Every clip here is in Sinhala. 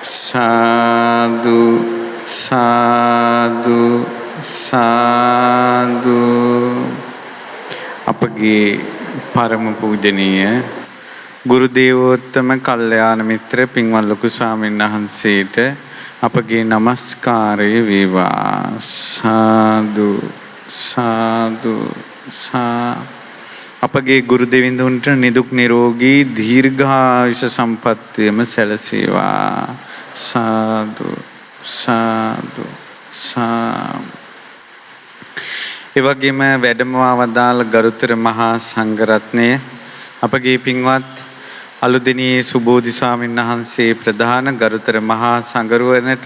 සාදු සාදු සාදු. අපගේ පරම පූජනීය ගුරු දේවෝත්තම කල්යාණ මිත්‍ර පින්වත් ලොකු ස්වාමීන් වහන්සේට අපගේ নমස්කාරය වේවා. සාදු සාදු සා. අපගේ ගුරු දෙවිඳුන්ට නිදුක් නිරෝගී දීර්ඝායුෂ සම්පන්නියම සැලසේවා. සාදු සාදු සා. ඒ වගේම වැඩමවා වදාළ ගරුතර මහා සංඝරත්නය, අපගේ පින්වත් අලුදෙණියේ සුබෝධි ස්වාමීන් වහන්සේ ප්‍රධාන ගරුතර මහා සංඝරුවනට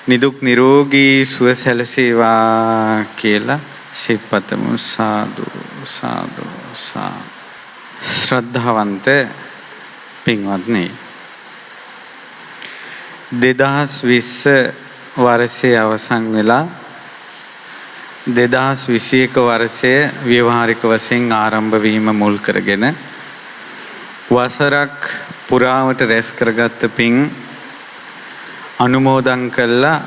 නිදුක් නිරෝගී සුව සැලසේවා කියලා සිතපතමු. සාදු සාදු සා. ශ්‍රද්ධාවන්ත පින්වත්නි, 2020 වර්ෂයේ අවසන් වෙලා 2021 වර්ෂය ව්‍යවහාරික වශයෙන් ආරම්භ වීම මුල් කරගෙන වසරක් පුරාවට රැස් කරගත්ත පින් අනුමෝදන් කළා.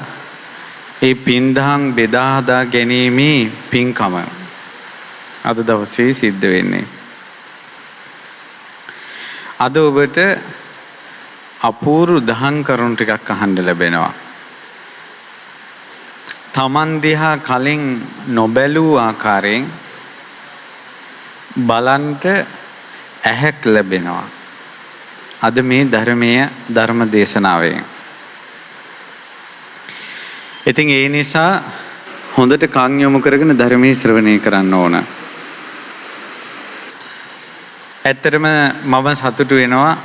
ඒ පින්දහම් බෙදා හදා ගැනීමේ පින්කම අද දවසේ සිද්ධ වෙන්නේ. අද ඔබට අපූර්ව දහම් කරුණු ටිකක් අහන්න ලැබෙනවා. තමන් දිහා කලින් නොබැලූ ආකාරයෙන් බලන්ට ඇහැක් ලැබෙනවා අද මේ ධර්ම දේශනාවෙන්. ඉතින් ඒ නිසා හොඳට කන් යොමු කරගෙන ධර්මයේ ශ්‍රවණය කරන්න ඕන. ඇත්තටම මම සතුටු වෙනවා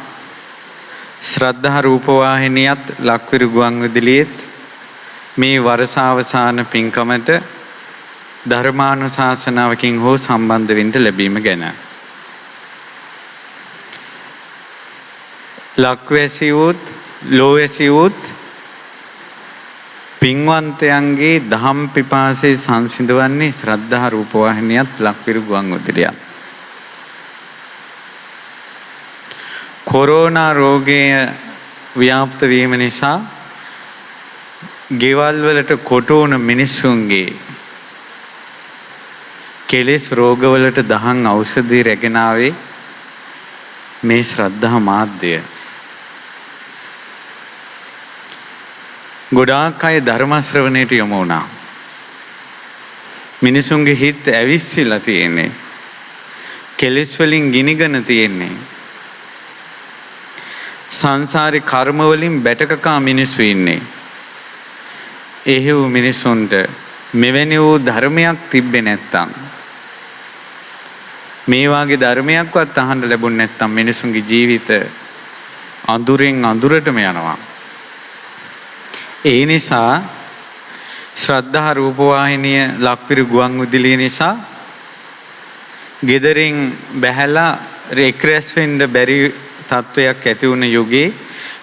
ශ්‍රද්ධා රූපවාහිනියත් ලක්විරු ගුවන්විදුලියෙත් මේ වර්ෂාවසාන පින්කමට ධර්මානුශාසනාවකින් හෝ සම්බන්ධ වෙන්න ලැබීම ගැන. ලක්වැසියොත් ලෝවැසියොත් පින්වන්තයන්ගේ දහම් පිපාසයේ සංසිඳවන්නේ ශ්‍රද්ධා රූපවාහිනියත් ලක්විරු ගුවන්විදුලියත්. කොරෝනා රෝගය ව්‍යාප්ත වීම නිසා ගෙවල් වලට කොටු වුණ මිනිස්සුන්ගේ කෙලෙස් රෝගවලට දහම් ඖෂධي රැගෙන ආවේ මේ ශ්‍රද්ධා මාධ්‍යය. ගොඩාක් අය ධර්ම ශ්‍රවණයට යොමු වුණා. මිනිසුන්ගේ හිත ඇවිස්සලා තියෙන්නේ. කෙලෙස් වලින් ගිනිගෙන තියෙන්නේ. සංසාරේ කර්ම වලින් බැටකකා මිනිස්සු ඉන්නේ. එහෙව් මිනිසුන්ට මෙවැනි වූ ධර්මයක් තිබ්බේ නැත්තම්, මේ වාගේ ධර්මයක්වත් අහන්න ලැබුණ නැත්තම් මිනිසුන්ගේ ජීවිත අඳුරෙන් අඳුරටම යනවා. ඒ නිසා ශ්‍රද්ධා රූපවාහිනිය ලක්විරු ගුවන්විදුලිය නිසා ගෙදරින් බැහැලා රෙක්‍රැස් වෙන්න බැරි තත්වයක් ඇති වුණ යුගයේ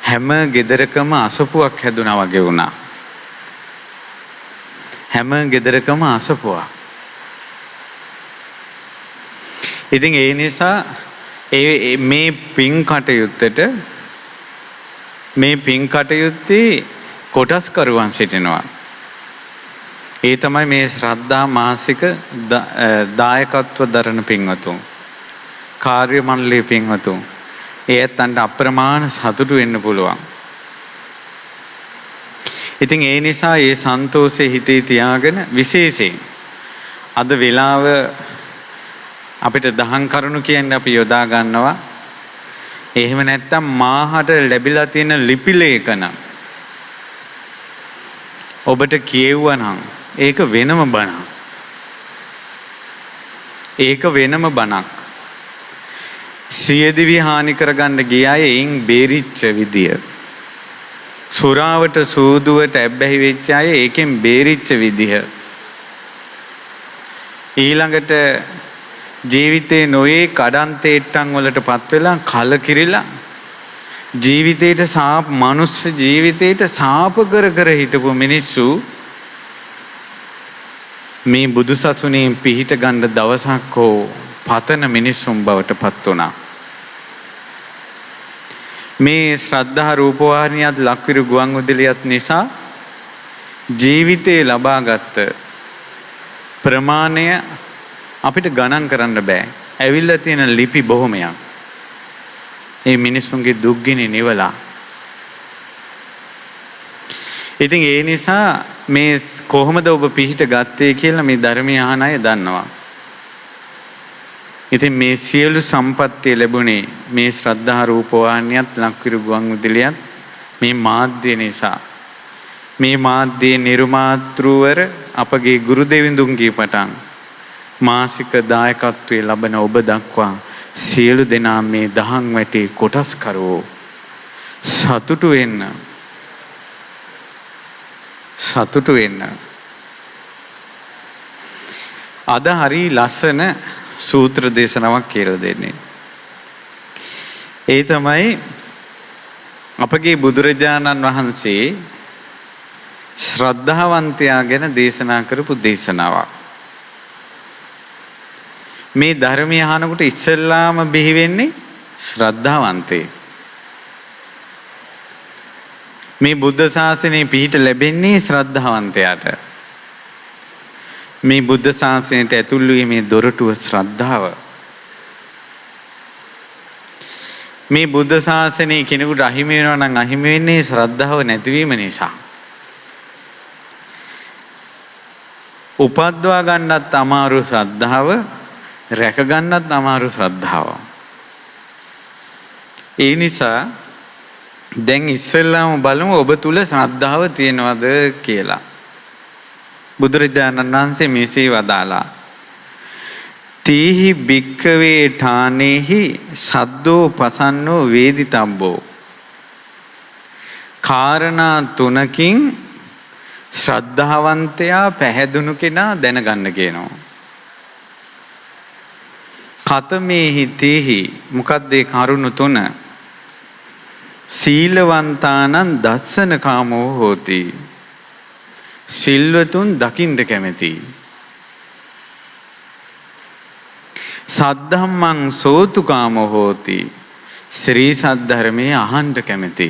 හැම ගෙදරකම අසපුවක් හැදුනා වගේ වුණා. හැම ගෙදරකම අසපුවක්. ඉතින් ඒ නිසා මේ පින් කටයුත්තේ කොටස්කරුවන් සිටිනවා. ඒ තමයි මේ ශ්‍රද්ධා මාසික දායකත්ව දරන පින්වතුන්, කාර්ය මණ්ඩලයේ පින්වතුන්. ඒත්තන්ට අප්‍රමාණ සතුටු වෙන්න පුළුවන්. ඉතින් ඒ නිසා මේ සන්තෝෂය හිතේ තියාගෙන විශේෂයෙන් අද වෙලාව අපිට දහම් කරුණු කියන්නේ අපි යොදා ගන්නවා. එහෙම නැත්නම් මාහට ලැබිලා තියෙන ලිපි ලේඛන ඔබට කියෙව්වනම් ඒක වෙනම බණක්. ඒක වෙනම බණක්. සියදිවි හානි කරගන්න ගිය අය එයින් බේරිච්ච විදිය, සුරාවට සූදුවට ඇබ්බැහි වෙච්ච අය ඒකෙන් බේරිච්ච විදිය, ඊළඟට ජීවිතේ නොයේ කඩන්තේට්ටන් වලට පත් වෙලා කලකිරිලා ජීවිතේට මනුස්ස ජීවිතේට සාප කර හිටපු මිනිස්සු මේ බුදුසසුනේ පිහිට ගන්න දවසක් හෝ පතන මිනිසුන් බවට පත් වුණා. මේ ශ්‍රද්ධා රූපවාහිනියත් ලක්විරු ගුවන් විදුලියත් නිසා ජීවිතේ ලබාගත් ප්‍රමාණය අපිට ගණන් කරන්න බෑ. ඇවිල්ලා තියෙන ලිපි බොහොමයක්. මේ මිනිස්සුන්ගේ දුක්ගිනි නිවලා. ඉතින් ඒ නිසා මේ කොහොමද ඔබ පිහිට ගත්තේ කියලා මේ ධර්මය අහන අය දන්නවා. ඉතින් මේ සියලු සම්පත්තිය ලැබුණේ මේ ශ්‍රද්ධා රූපවාහිනියත් ලක්විරු ගුවන් විදුලියත් මේ මාධ්‍ය නිසා. මේ මාධ්‍යයේ නිර්මාතෘවර අපගේ ගුරු දෙවිඳුන්ගේ පටන් මාසික දායකත්වයේ ලබන ඔබ දක්වා සියලු දෙනා මේ දහම් වැටේ කොටස්කරවෝ සතුටු වෙන්න. සතුටු වෙන්න. අද හරි ලස්සන සූත්‍ර දේශනාවක් කියලා දෙන්නේ. ඒ තමයි අපගේ බුදුරජාණන් වහන්සේ ශ්‍රද්ධාවන්තයා ගැන දේශනා කරපු දේශනාවක්. මේ ධර්මය අහනකොට ඉස්සෙල්ලාම බිහි වෙන්නේ ශ්‍රද්ධාවන්තේ. මේ බුද්ධ ශාසනයේ පිහිට ලැබෙන්නේ ශ්‍රද්ධාවන්තයාට. මේ බුද්ධ ශාසනයට ඇතුල් වීමේ දොරටුව ශ්‍රද්ධාව. මේ බුද්ධ ශාසනයේ කෙනෙකුට අහිමි වෙනවා නම් අහිමි වෙන්නේ ශ්‍රද්ධාව නැතිවීම නිසා. උපද්දවා ගන්නත් අමාරු ශ්‍රද්ධාව, රැක ගන්නත් අමාරු ශ්‍රද්ධාව. ඒ නිසා දැන් ඉස්සෙල්ලාම බලමු ඔබ තුල ශ්‍රද්ධාව තියෙනවද කියලා. බුදුරජාණන් වහන්සේ මෙසේ වදාලා තීහි භික්ඛවේ ඨානේහි සද්දෝ පසන්නෝ වේදිතබ්බෝ. කාරණා තුනකින් ශ්‍රද්ධාවන්තයා පැහැදුණු කෙනා දැනගන්න කියනවා. කතමේහි තීහි මොකක්ද ඒ කරුණු තුන? සීලවන්තානං දස්සන කාමෝ හෝති. සිල්වතුන් දකින්න කැමැති. සද්ධම්මං සෝතු කාමෝ හෝති. ශ්‍රී සද්ධර්මයේ අහන්න කැමැති.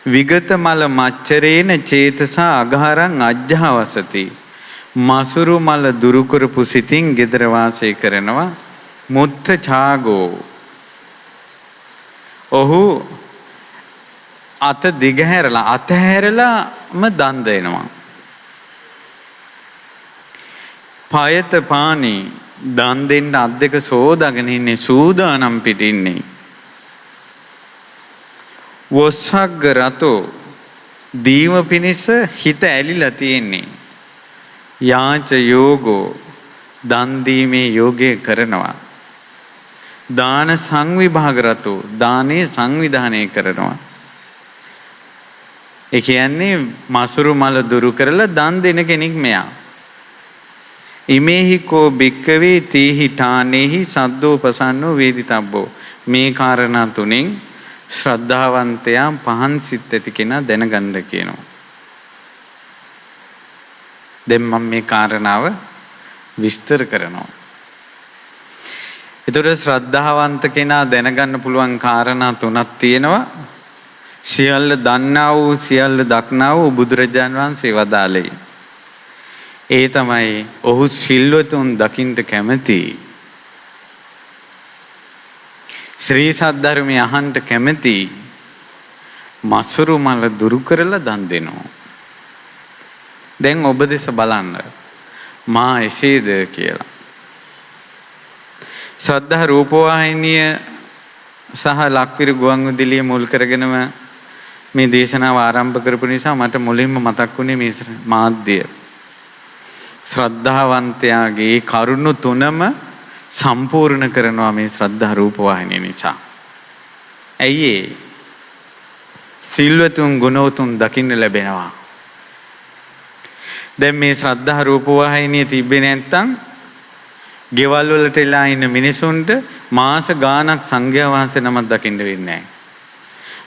විගත මල මච්චරේන චේතසා අගහරං අජ්ජහවසති. මසුරු මල දුරු කරපු සිතින් gedara වාසය කරනවා. මුත්ත ඡාගෝ. ඔහු අත දිගහැරලා අතහැරලාම දන් දෙනවා. පයත පානි දන් දෙන්න අත් දෙක සෝදාගෙන ඉන්නේ සූදානම් පිට ඉන්නේ. වොස්සග්ග රතෝ දීම පිනිස හිත ඇලිලා තියෙන්නේ. යාච යෝගෝ දන් දීමේ යෝගය කරනවා. දාන සංවිභාග රතෝ දානේ සංවිධානය කරනවා. ඒ කියන්නේ මසුරු මල දුරු කරලා දන් දෙන කෙනෙක් මෙයා. ඉමේහි කෝ භික්කවේ තීහි ඨානේහි සද්දෝ පසන්නෝ වේදිතබ්බෝ. මේ කාරණා තුනෙන් ශ්‍රද්ධාවන්තයා පහන් සිත් ඇති කෙනා දැනගන්න කියනවා. දැන් මම මේ කාරණාව විස්තර කරනවා. ඒතර ශ්‍රද්ධාවන්ත කෙනා දැනගන්න පුළුවන් කාරණා තුනක් තියෙනවා. සියල්ල දන්නා වූ සියල්ල දක්නා වූ බුදුරජාන් වහන්සේ වදාළේ. ඒ තමයි ඔහු සිල්වතුන් දකින්න කැමැති. ශ්‍රී සද්ධර්මය අහන්න කැමැති. මසුරු මල දුරු කරලා දන් දෙනවා. දැන් ඔබ දෙස බලන්න මා එසේද කියලා. ශ්‍රද්ධා රූපවාහිනිය සහ ලක්විරු ගුවන් විදුලිය මුල් කරගෙනම මේ දේශනාව ආරම්භ කරපු නිසා මට මුලින්ම මතක් වුණේ මේ මාධ්‍ය. ශ්‍රද්ධාවන්තයාගේ කරුණු තුනම සම්පූර්ණ කරනවා මේ ශ්‍රද්ධා රූපවාහිනිය නිසා. ඇයි ඒ? සිල්වතුන් ගුණවතුන් දකින්න ලැබෙනවා. දැන් මේ ශ්‍රද්ධා රූපවාහිනිය තිබ්බේ නැත්නම් ගෙවල් වලට එලා ඉන්න මිනිසුන්ට මාස ගාණක් සංඝයා වහන්සේ නමක් දකින්න වෙන්නේ නැහැ.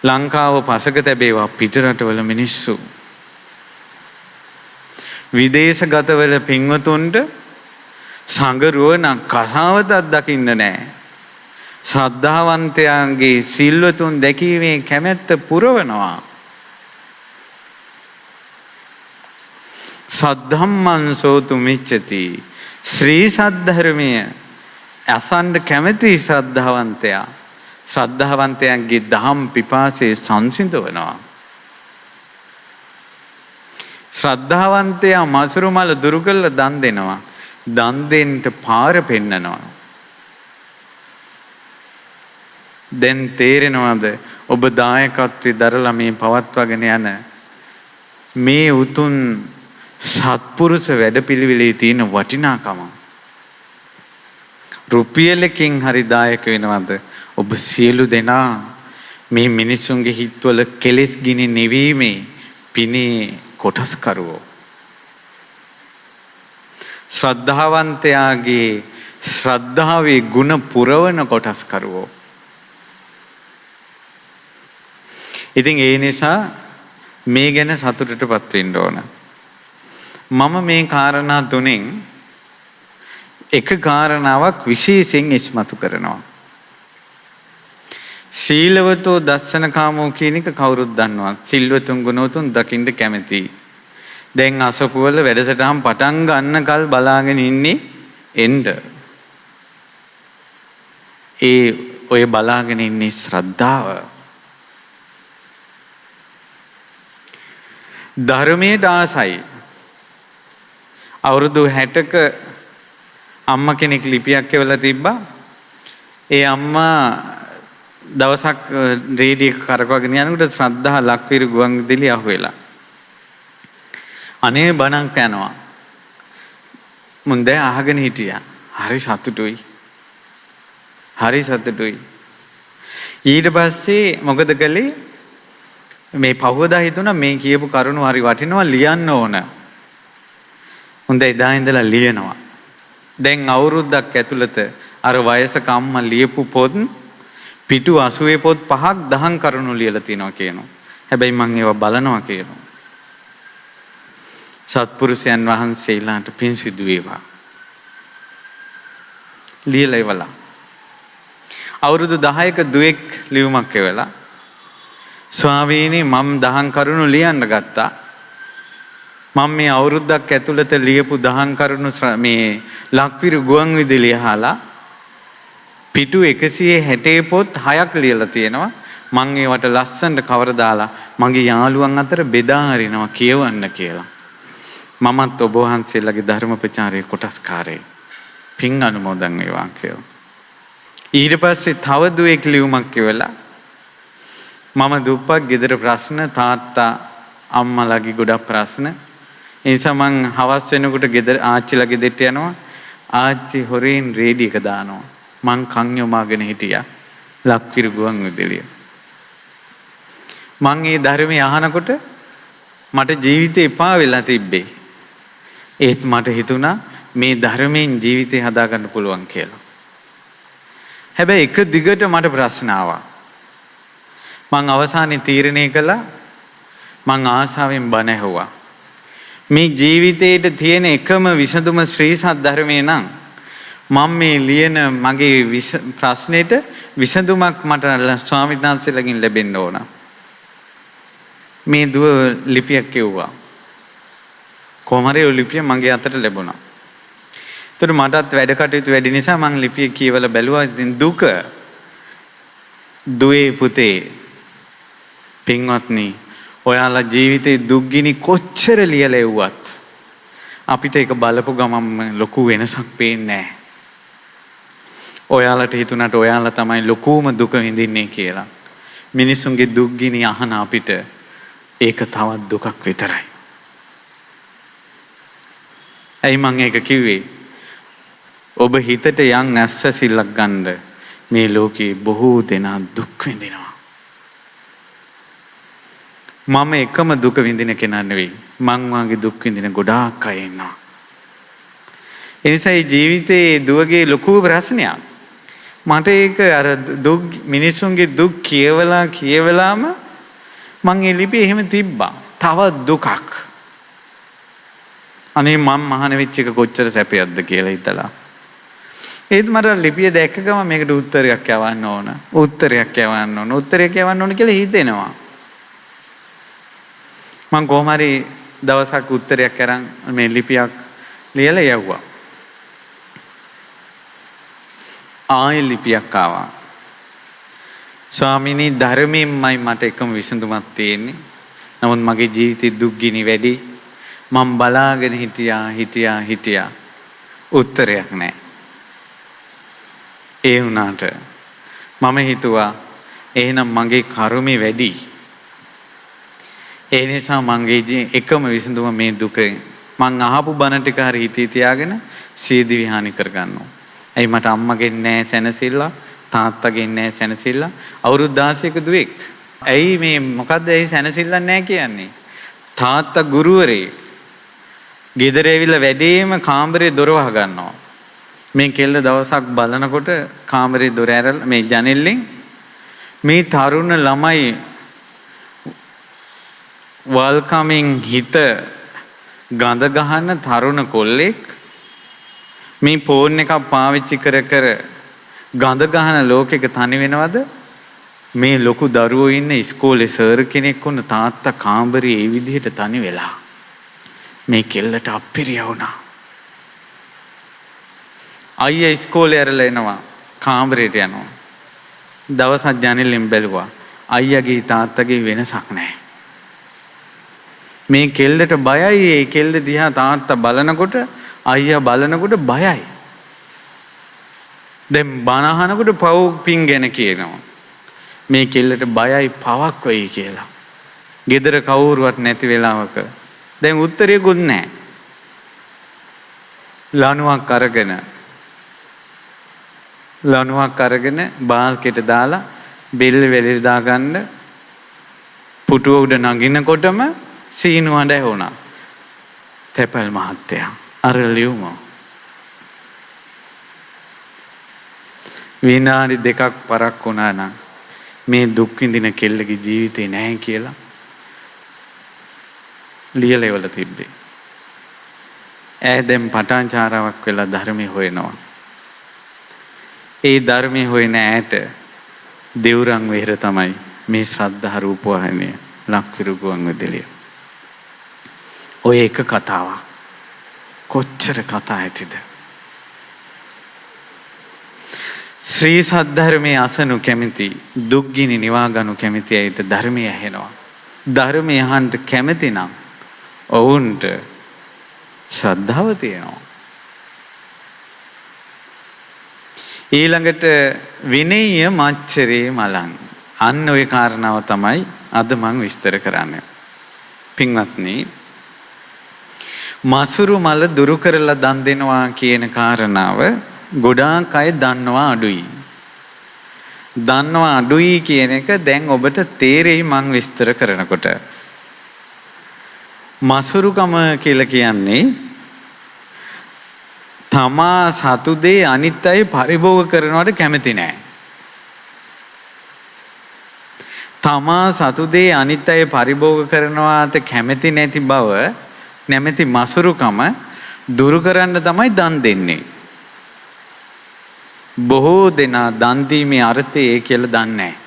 ලංකාව පසක තැබේවා පිටරටවල මිනිස්සු. විදේශගතවල පින්වතුන්ට සංඝරුවන කසාවතක් දකින්න නැහැ. ශ්‍රද්ධාවන්තයන්ගේ සිල්වතුන් දැකීමේ කැමැත්ත පුරවනවා. සද්ධම්මං සෝතු මිච්ඡති. ශ්‍රී සද්ධර්මය අසන්න කැමැති ශ්‍රද්ධාවන්තයා ශ්‍රද්ධාවන්තයන්ගේ දහම් පිපාසයේ සංසිඳවනවා. ශ්‍රද්ධාවන්තයා මසුරු මල දුරු කළ දන් දෙනවා. දන් දෙන්න පාර පෙන්නනවා. දැන් තේරෙනවද ඔබ දායකත්වයේ දරලා මේ පවත්වාගෙන යන මේ උතුම් සත්පුරුෂ වැඩපිළිවෙලේ තියෙන වටිනාකම? රුපියලකින් හරි දායක වෙනවද? ඔබ සියලු දෙනා මේ මිනිසුන්ගේ හිත්වල කෙලෙස් ගිනි නිවීමේ පිනේ කොටස්කරුවෝ. ශ්‍රද්ධාවන්තයාගේ ශ්‍රද්ධාවේ ගුණ පුරවන කොටස්කරුවෝ. ඉතින් ඒ නිසා මේ ගැන සතුටටපත් වෙන්න ඕන. මම මේ කාරණා තුනෙන් එක කාරණාවක් විශේෂයෙන් ඉස්මතු කරනවා. සීලවතෝ දස්සනකාමෝ කියන එක කවුරුත් දන්නවා. සිල්වතුන් ගුණවතුන් දකින්න කැමති. දැන් අසපුවල වැඩසටහන් පටන් ගන්න කල් බලාගෙන ඉන්නේ එන්න. ඔය බලාගෙන ඉන්නේ ශ්‍රද්ධාව. ධර්මයට ආසයි. අවුරුදු 60ක අම්මා කෙනෙක් ලිපියක් එවලා තිබ්බා. ඒ අම්මා දවසක් රේඩියෝ එක කරකවගෙන යනකොට ශ්‍රද්ධා ලක්විරු ගුවන් විදුලිය අහුවෙලා. අනේ බණක් යනවා. මුන් දැන් අහගෙන හිටියා. හරි සතුටුයි. හරි සතුටුයි. ඊට පස්සේ මොකද කළේ? මේ පහවදා හිතුණා මේ කියපු කරුණු හරි වටිනවා ලියන්න ඕන. හොඳයි එදා ඉඳලා ලියනවා. දැන් අවුරුද්දක් ඇතුළත අර වයසක අම්මා ලියපු පොත් පිටු 80 පොත් 5ක් 10 කරුණු ලියලා තිනවා කියනවා. හැබැයි මම ඒවා බලනවා කියනවා. සත්පුරුෂයන් වහන්සේලාට පින් සිදු වේවා. ලියලා ඉවලා. අවුරුදු 10ක දුවෙක් ලියුමක් එවලා ස්වාමීනි මම 10 කරුණු ලියන්න ගත්තා. මම මේ අවුරුද්දක් ඇතුළත ලියපු 10 කරුණු මේ ලක්විරු ගුවන් විදුලිය අහලා පිටු 160 පොත් 6ක් ලියලා තියෙනවා. මම ඒවට ලස්සනට කවර දාලා මගේ යාළුවන් අතර බෙදා හරිනවා කියවන්න කියලා. මමත් ඔබ වහන්සේලාගේ ධර්ම ප්‍රචාරයේ කොටස්කාරයෙක්. පින් අනුමෝදන් වේවා කියලා. ඊට පස්සේ තව දුවෙක් ලියුමක් කියවලා මම දුප්පත් ගෙදර ප්‍රශ්න තාත්තා අම්මලාගේ ගොඩක් ප්‍රශ්න. ඒ නිසා මං හවස් වෙනකොට ගෙදර ආච්චිලා ගෙදරට යනවා. ආච්චි හොරෙන් රේඩියෝ එක දානවා. මං කන් යොමාගෙන හිටියා. ලක්විරු ගුවන් විදුලිය. මං මේ ධර්මය අහනකොට මට ජීවිතේ එපා වෙලා තිබ්බේ. ඒත් මට හිතුණා මේ ධර්මයෙන් ජීවිතේ හදාගන්න පුළුවන් කියලා. හැබැයි එක දිගට මට ප්‍රශ්න ආවා. මං අවසානයේ තීරණය කළා මං ආශාවෙන් බණ ඇහුවා. මේ ජීවිතේට තියෙන එකම විසඳුම ශ්‍රී සද්ධර්මයේ නම් මම මේ ලියන මගේ ප්‍රශ්නෙට විසඳුමක් මට ස්වාමීන් වහන්සේලාගෙන් ලැබෙන්න ඕන. මේ දුව ලිපියක් කිව්වා. කොහොම හරි ඔය ලිපිය මගේ අතට ලැබුණා. ඒතර මටත් වැඩ කටයුතු වැඩි නිසා මං ලිපිය කියවලා බැලුවා. ඉතින් දුක දුවේ පුතේ පින්වත්නි ඔයාලා ජීවිතේ දුක් ගිනි කොච්චර ලියලා එව්වත් අපිට ඒක බලපු ගමන් ලොකු වෙනසක් පේන්නේ නැහැ. ඔයාලට හිතුණාට ඔයාලා තමයි ලොකුම දුක විඳින්නේ කියලා. මිනිසුන්ගේ දුක් ගිනි අහන අපිට ඒක තවත් දුකක් විතරයි. ඇයි මං ඒක කිව්වේ? ඔබ හිතට යම් ඇස්සසිල්ලක් ගන්න මේ ලෝකේ බොහෝ දෙනා දුක් විඳිනවා. මම එකම දුක විඳින කෙනා නෙවෙයි. මං වාගේ දුක් විඳින ගොඩාක් අය ඉන්නවා. ඒ නිසා ජීවිතේ දුවගේ ලොකු ප්‍රශ්නයක්. මට ඒක අර දුක් මිනිසුන්ගේ දුක් කියවලාම මං ඒ ලිපියේ එහෙම තිබ්බා. තව දුකක්. අනේ මම මහාන වෙච්ච එක කොච්චර සැපයක්ද කියලා හිතලා. ඒත් මට ලිපිය දැක්ක ගමන් මේකට උත්තරයක් යවන්න ඕන. උත්තරයක් යවන්න ඕන. උත්තරයක් යවන්න ඕන කියලා හිතෙනවා. මම කොහොම හරි දවසක් උත්තරයක් අරන් මේ ලිපියක් ලියලා යවුවා. ආයෙ ලිපියක් ආවා. ස්වාමිනී ධර්මයෙන්මයි මට එකම විසඳුමක් තියෙන්නේ. නමුත් මගේ ජීවිතේ දුක් ගිනි වැඩි. මම බලාගෙන හිටියා. උත්තරයක් නැහැ. ඒ වුණාට මම හිතුවා එහෙනම් මගේ කර්මය වැඩි. ඒ නිසා මගේ එකම විසඳුම මේ දුකෙන් මං අහපු බණ ටික හරි හිතේ තියාගෙන සීදි විහානි කරගන්නවා. ඇයි මට අම්මගෙන් නැහැ සැනසෙල්ල, තාත්තගෙන් නැහැ සැනසෙල්ල, අවුරුදු 16ක දුවෙක්. ඇයි මේ මොකද්ද ඇයි සැනසෙල්ල නැහැ කියන්නේ? තාත්තා ගුරුවරේ. ගෙදර ඇවිල්ලා වැඩේම කාමරේ දොර වහ ගන්නවා. මේ කෙල්ල දවසක් බලනකොට කාමරේ දොර ඇරලා මේ ජනෙල්ලෙන් මේ තරුණ ළමයි වල්කමින් හිත ගඳ ගහන තරුණ කොල්ලෙක් මේ ෆෝන් එකක් පාවිච්චි කර ගඳ ගහන ලෝකෙක තනි වෙනවද? මේ ලොකු දරුවෝ ඉන්න ඉස්කෝලේ සර් කෙනෙක් වුණ තාත්තා කාමරේ ඒ විදිහට තනි වෙලා මේ කෙල්ලට අප්පිරිය වුණා. අයියා ඉස්කෝලේ ඇරලා එනවා කාමරේට යනවා. දවසක් ජනෙලෙන් බැලුවා. අයියාගේ තාත්තගේ වෙනසක් නැහැ. මේ කෙල්ලට බයයි. ඒ කෙල්ල දිහා තාත්තා බලනකොට අයියා බලනකොට බයයි. දැන් බණ අහනකොට පව් පින් ගැන කියනවා. මේ කෙල්ලට බයයි පවක් වෙයි කියලා. ගෙදර කවුරුවත් නැති වෙලාවක දැන් උත්තරයකුත් නැහැ. ලණුවක් අරගෙන බාල්කෙට දාලා බෙල්ල වෙලෙ දාගන්න පුටුව උඩ නගිනකොටම සීනු හඬ ඇහුණා. තැපැල් මහත්තයා අර ලියුම විනාඩි 2ක් පරක් වුණා නම් මේ දුක් විඳින කෙල්ලගේ ජීවිතේ නැහැ කියලා ලියලා ඉවල තිබ්බේ. දැන් පටාචාරාවක් වෙලා ධර්මයේ හොයනවා. ඒ ධර්මයේ හොයන ඈට දෙවුරන් වෙහෙර තමයි මේ ශ්‍රද්ධා රූප වහිනිය ලක්විරු ගුවන් විදුලිය. ඔය එක කතාවක් කොච්චර කතා ඇතිද? ශ්‍රී සද්ධර්මයේ අසනු කැමති දුක්ගිනි නිවා ගනු කැමති අයට ධර්මය ඇහෙනවා. ධර්මය අහන්න කැමති නම් ඔවුන්ට ශ්‍රද්ධාව තියෙනවා. ඊළඟට විනය්‍ය මච්චරේ මලං. අන්න ওই කාරණාව තමයි අද මම විස්තර කරන්නේ. පින්වත්නි, මසුරු මල දුරු කරලා දන් දෙනවා කියන කාරණාව ගොඩාක් අය දන්නවා අඩුයි. දන්නවා අඩුයි කියන එක දැන් ඔබට තේරෙයි මං විස්තර කරනකොට. මසුරුකම කියලා කියන්නේ තමා සතු දේ අනිත් අය පරිභෝග කරනවට කැමති නෑ. තමා සතු දේ අනිත් අය පරිභෝග කරනවට කැමති නැති බව නැමැති මසුරුකම දුරු කරන්න තමයි දන් දෙන්නේ. බොහෝ දෙනා දන් දීමේ අර්ථය ඒ කියලා දන්නේ නැහැ.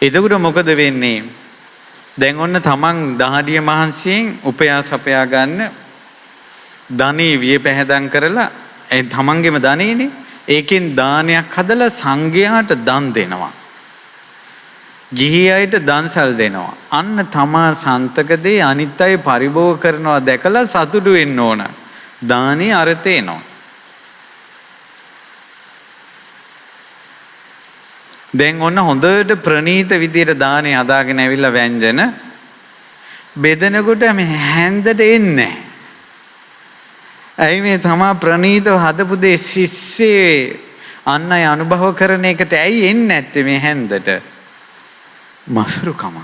එතකොට මොකද වෙන්නේ? දැන් ඔන්න තමන් දහඩිය මහන්සියෙන් උපයා සපයා ගන්න ධනෙ විය පැහැදම් කරලා ඒ තමන්ගේම ධනෙනේ ඒකෙන් දානයක් හදලා සංඝයාට දන් දෙනවා. ගිහි අයට දන්සල් දෙනවා. අන්න තමා සන්තක දේ අනිත් අය පරිභෝග කරනවා දැකලා සතුටු වෙන්න ඕන. දානේ අර්ථය එනවා. දැන් ඔන්න හොඳට ප්‍රණීත විදියට දානේ හදාගෙන ඇවිල්ලා ව්‍යංජන බෙදනකොට මේ හැන්දට එන්නේ. ඇයි මේ තමා ප්‍රණීතව හදපු දේ සිස්සේ අන්න අය අනුභව කරන එකට ඇයි එන්නේ නැත්තේ මේ හැන්දට? මසුරුකම.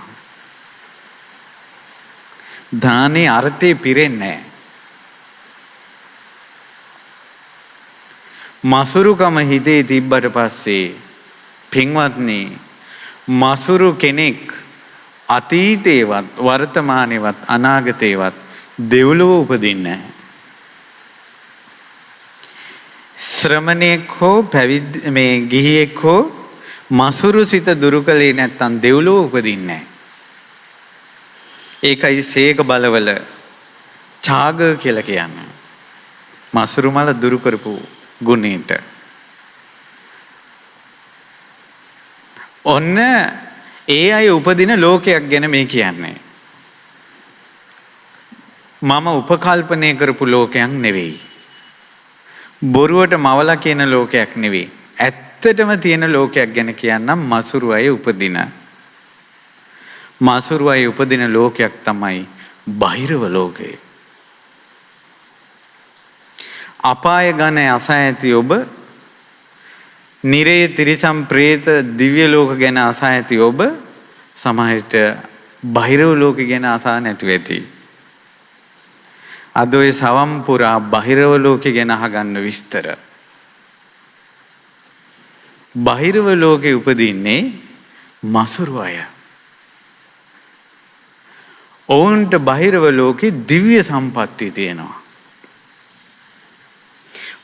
දානේ අර්ථය පිරෙන්නේ නැහැ. මසුරුකම හිතේ තිබ්බට පස්සේ පින්වත්නි, මසුරු කෙනෙක් අතීතේවත් වර්තමානේවත් අනාගතේවත් දෙව්ලොව උපදින්නේ නැහැ. ශ්‍රමණෙක් හෝ පැවිදි මේ ගිහියෙක් හෝ මසුරු සිත දුරු කළේ නැත්තම් දෙව්ලොව උපදින්නේ නැහැ. ඒකයි සේක බලවල ඡාග කියලා කියන්නේ. මසුරු මල දුරු කරපු ගුණයට. ඔන්න ඒ අය උපදින ලෝකයක් ගැන මේ කියන්නේ. මම උපකල්පනය කරපු ලෝකයක් නෙවෙයි. බොරුවට මවලා කියන ලෝකයක් නෙවෙයි. ඇත්තටම තියෙන ලෝකයක් ගැන කියන්නම් මසුරු අය උපදින. මසුරු අය උපදින ලෝකයක් තමයි බහිරව ලෝකය. අපාය ගණ අසා ඇති ඔබ නිරේ තිරිසම් ප්‍රේත දිව්‍ය ලෝක ගැන අසා ඇති ඔබ සමහරට බහිරව ලෝක ගැන අසා නැතුව ඇති. අද ඔය සවම් පුරා බහිරව ලෝකෙ ගැන අහගන්න විස්තර. බහිරව ලෝකෙ උපදින්නේ මසුරු අය. ඔවුන්ට බහිරව ලෝකෙ දිව්‍ය සම්පත්තිය තියෙනවා.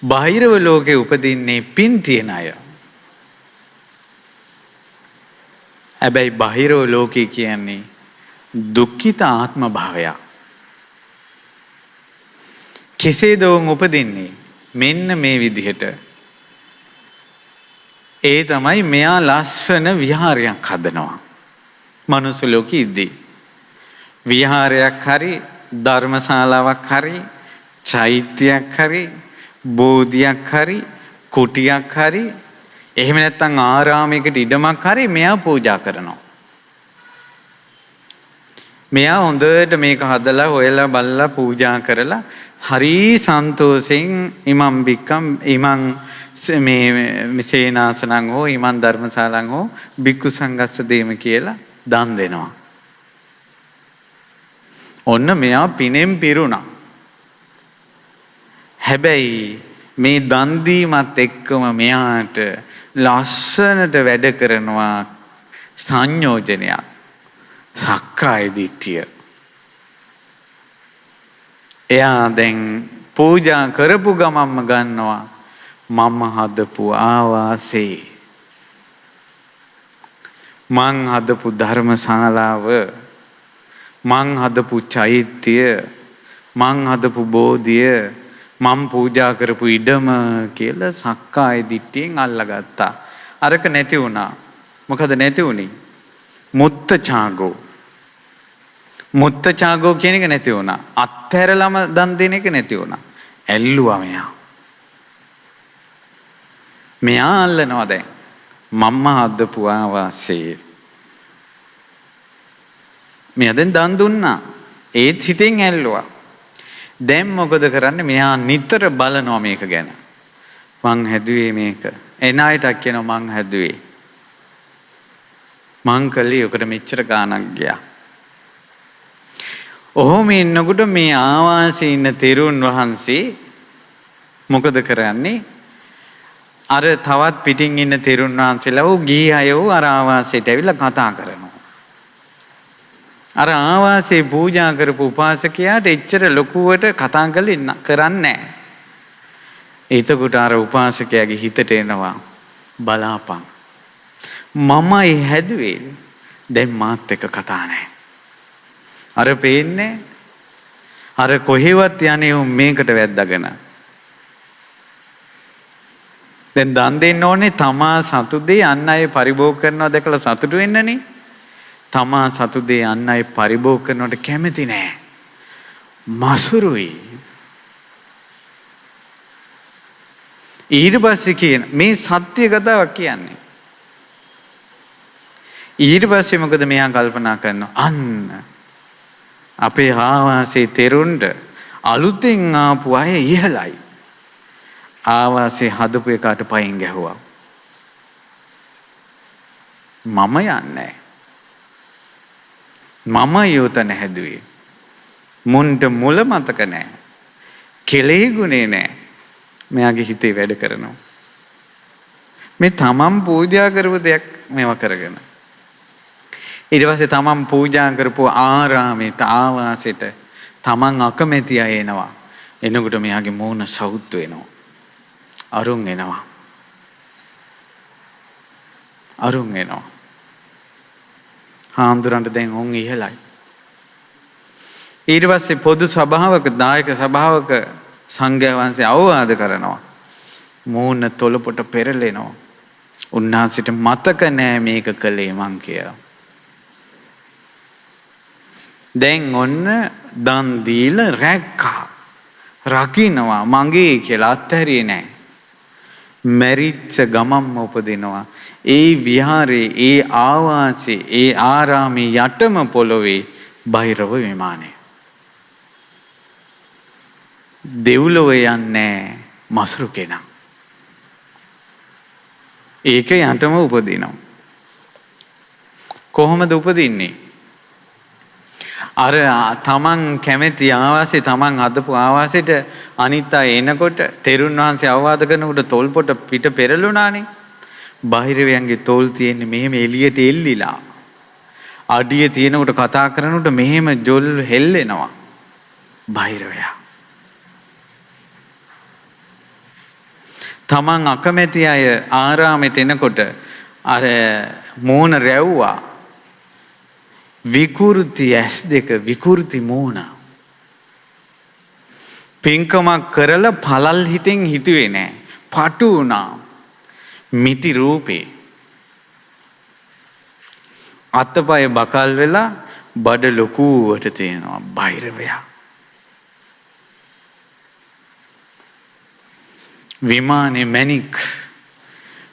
බහිරව ලෝකෙ උපදින්නේ පින් තියෙන අය. හැබැයි බහිරව ලෝකෙ කියන්නේ දුක්ඛිත ආත්ම භාවයක්. කෙසේද ඔවුන් උපදින්නේ? මෙන්න මේ විදිහට. ඒ තමයි මෙයා ලස්සන විහාරයක් හදනවා. මනුස්ස ලෝකෙ ඉද්දී. විහාරයක් හරි ධර්මශාලාවක් හරි චෛත්‍යයක් හරි බෝධියක් හරි කුටියක් හරි එහෙම නැත්නම් ආරාමයකට ඉඩමක් හරි මෙයා පූජා කරනවා. මෙයා හොඳට මේක හදලා හොයලා බලලා පූජා කරලා හරි සන්තෝෂෙන් ඉමම් බික්කම් ඉමං මේ සේනාසනං හෝ ඉමං ධර්මශාලං හෝ බික්කු සංඝස්ස දේම කියලා දන් දෙනවා. ඔන්න මෙයා පිනෙන් පිරුණා. හැබැයි මේ දන් දීමත් එක්කම මෙයාට ලස්සනට වැඩ කරනවා සංයෝජනයක්. සක්කාය දිට්ඨිය. එයා දැන් පූජා කරපු ගමන්ම ගන්නවා මම හදපු ආවාසේ. මං හදපු ධර්මශාලාව, මං හදපු චෛත්‍ය, මං හදපු බෝධිය, මං පූජා කරපු ඉඩම කියලා සක්කාය දිට්ඨියෙන් අල්ලගත්තා. අරක නැති වුණා. මොකද නැති වුණේ? මුත්තචාගෝ. මුත්තචාගෝ කියන එක නැති වුණා. අත්හැරලම දන් දෙන එක නැති වුණා. ඇල්ලුවා මෙයා. මෙයා අල්ලනවා දැන්. මම්ම හදපු ආවාසේ. මෙයා දැන් දන් දුන්නා. ඒත් හිතෙන් ඇල්ලුවා. දැන් මොකද කරන්නේ? මෙයා නිතර බලනවා මේක ගැන. මං හැදුවේ මේක. එන අයටත් කියනවා මං හැදුවේ. මං කළේ ඔකට මෙච්චර ගාණක් ගියා. ඔහොම ඉන්නකොට මේ ආවාසයේ ඉන්න තෙරුන් වහන්සේ මොකද කරන්නේ? අර තවත් පිටින් ඉන්න තෙරුන් වහන්සේලා වූ ගිහි අය වූ අර ආවාසයට ඇවිල්ලා කතා කරනවා. අර ආවාසයේ පූජා කරපු උපාසකයාට එච්චර ලොකුවට කතා කරන්නේ නැහැ. එතකොට අර උපාසකයාගේ හිතට එනවා බලාපන්. මමයි හැදුවේ. දැන් මාත් එක්ක කතා නැහැ. අර පේන්නේ අර කොහෙවත් යන්නේ මේකට වැද්දාගෙන. දැන් දන් දෙන්න ඕනේ තමා සතු දේ අන් අය පරිභෝග කරනවා දැකලා සතුටු වෙන්නනේ. තමා සතු දේ අන් අය පරිභෝග කරනවට කැමති නෑ. මසුරුයි. ඊට පස්සේ කියන මේ සත්‍ය කතාවක් කියන්නේ. ඊට පස්සේ මොකද මෙයා කල්පනා කරනවා අන්න අපේ ආවාසේ තෙරුන්ට අලුතෙන් ආපු අය ඉහළයි. ආවාසේ හදපු එකාට පයින් ගැහුවා. මම යන්නේ. මම යොතන හැදුවේ. මුන්ට මුල මතක නැහැ. කෙලෙහි ගුණේ නැහැ. මෙයාගේ හිතේ වැඩ කරනවා. මේ තමන් පූජා කරපු දෙයක් මේවා කරගෙන. ඊට පස්සේ තමන් පූජා කරපු ආරාමයට ආවාසෙට තමන් අකමැති අය එනවා. එනකොට මෙයාගේ මූණ සවුත් වෙනවා. අරුන් එනවා. අරුන් එනවා. හාමුදුරන්ට දැන් ඔවුන් ඉහළයි. ඊට පස්සේ පොදු සභාවක දායක සභාවක සංඝයා වහන්සේ අවවාද කරනවා. මූණ තොලපොට පෙරලෙනවා. උන්වහන්සේට මතක නෑ මේක කළේ මං කියලා. දැන් ඔන්න දන් දීලා රැක්කා. රකින්නවා මගේ කියලා අත්හැරියේ නෑ. මැරිච්ච ගමම්ම උපදිනවා. ඒ විහාරේ, ඒ ආවාසයේ, ඒ ආරාමේ යටම පොළොවේ බහිරව විමානය. දෙව්ලොව යන්නේ මසුරු කෙනා. ඒක යටම උපදිනවා. කොහොමද උපදින්නේ? අර තමන් කැමැති ආවාසයේ, තමන් හදපු ආවාසයට අනිත් අය එනකොට තෙරුන් වහන්සේ අවවාද කරනකොට තොල්පොට පිට පෙරළුණානේ. බාහිරවයන්ගේ තොල් තියෙන්නේ මෙහෙම එළියට එල්ලිලා. අඩිය තියෙනකොට කතා කරනකොට මෙහෙම ජොල් හෙල්ලෙනවා. බාහිරවයා. තමන් අකමැති අය ආරාමෙට එනකොට අර මූණ රැව්වා. විකෘති ඇස් දෙක, විකෘති මූණ. පින්කමක් කරලා පළල් හිතෙන් හිතුවේ නෑ. පටු වුණා. මිටි රූපේ. අතපය බකල් වෙලා බඩ ලොකුවට තියෙනවා බාහිරවයා. විමානේ මැණික්,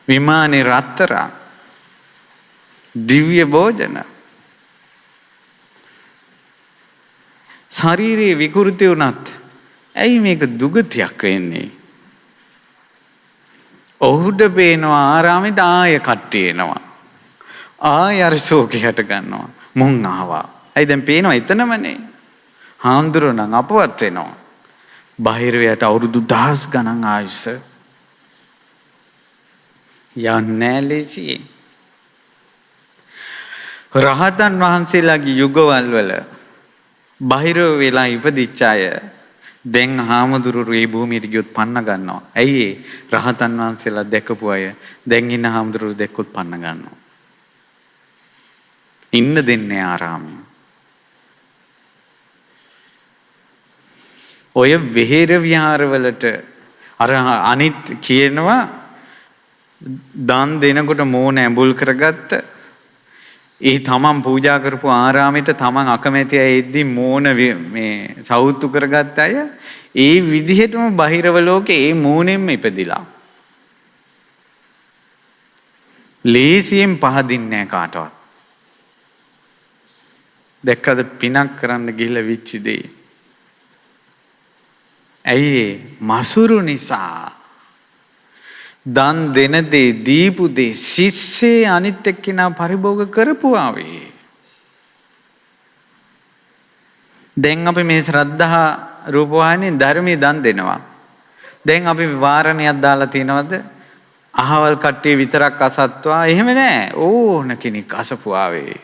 විමානේ රත්තරන්, දිව්‍ය භෝජන. ශරීරයේ විකෘති වුණත් ඇයි මේක දුගතියක් වෙන්නේ? ඔහුට පේනවා ආරාමෙට ආය කට්ටිය එනවා. ආය අර ශෝකේ හට ගන්නවා. මුන් ආවා. ඇයි දැන් පේනවා එතනමනේ. හාමුදුරුවෝ නම් අපවත් වෙනවා. බාහිරයට අවුරුදු 1000 ගණන් ආයුෂ යන්නේ ලේසියෙන්. රහතන් වහන්සේලාගේ යුගවල් වල බාහිරව වෙලා ඉපදිච්ච අය දැන් හාමුදුරුවෝ මේ භූමියට ගියොත් පන්න ගන්නවා. ඇයි ඒ? රහතන් වහන්සේලා දැකපු අය දැන් ඉන්න හාමුදුරුවෝ දැක්කොත් පන්න ගන්නවා. ඉන්න දෙන්නේ ආරාමයේ. ඔය විහෙර විහාරවලට අර අනිත් කියනවා දන් දෙනකොට මෝන ඇඹුල් කරගත්ත ඒ තමන් පූජා කරපු ආරාමෙට තමන් අකමැති අය එද්දි මෝන මේ සවුත්තු කරගත්ත අය ඒ විදිහටම බහිරව ලෝකේ ඒ මෝනෙන්ම ඉපදිලා. ලේසියෙන් පහදින්නේ නැහැ කාටවත්. දැක්කද පිනක් කරන්න ගිහිල්ලා විච්ච දේ. ඇයි මසුරු නිසා. දන් දෙන දේ දීපු දේ සිස්සේ අනිත් එක්කිනා පරිභෝග කරපුවා වේ. දැන් අපි මේ ශ්‍රද්ධා රූපවාහිනිය ධර්මයේ දන් දෙනවා. දැන් අපි වාරණයක් දාලා තියනවද? අහවල් කට්ටිය විතරක් අසත්වා. එහෙම නෑ. ඕන කෙනෙක් අසපුවා වේ.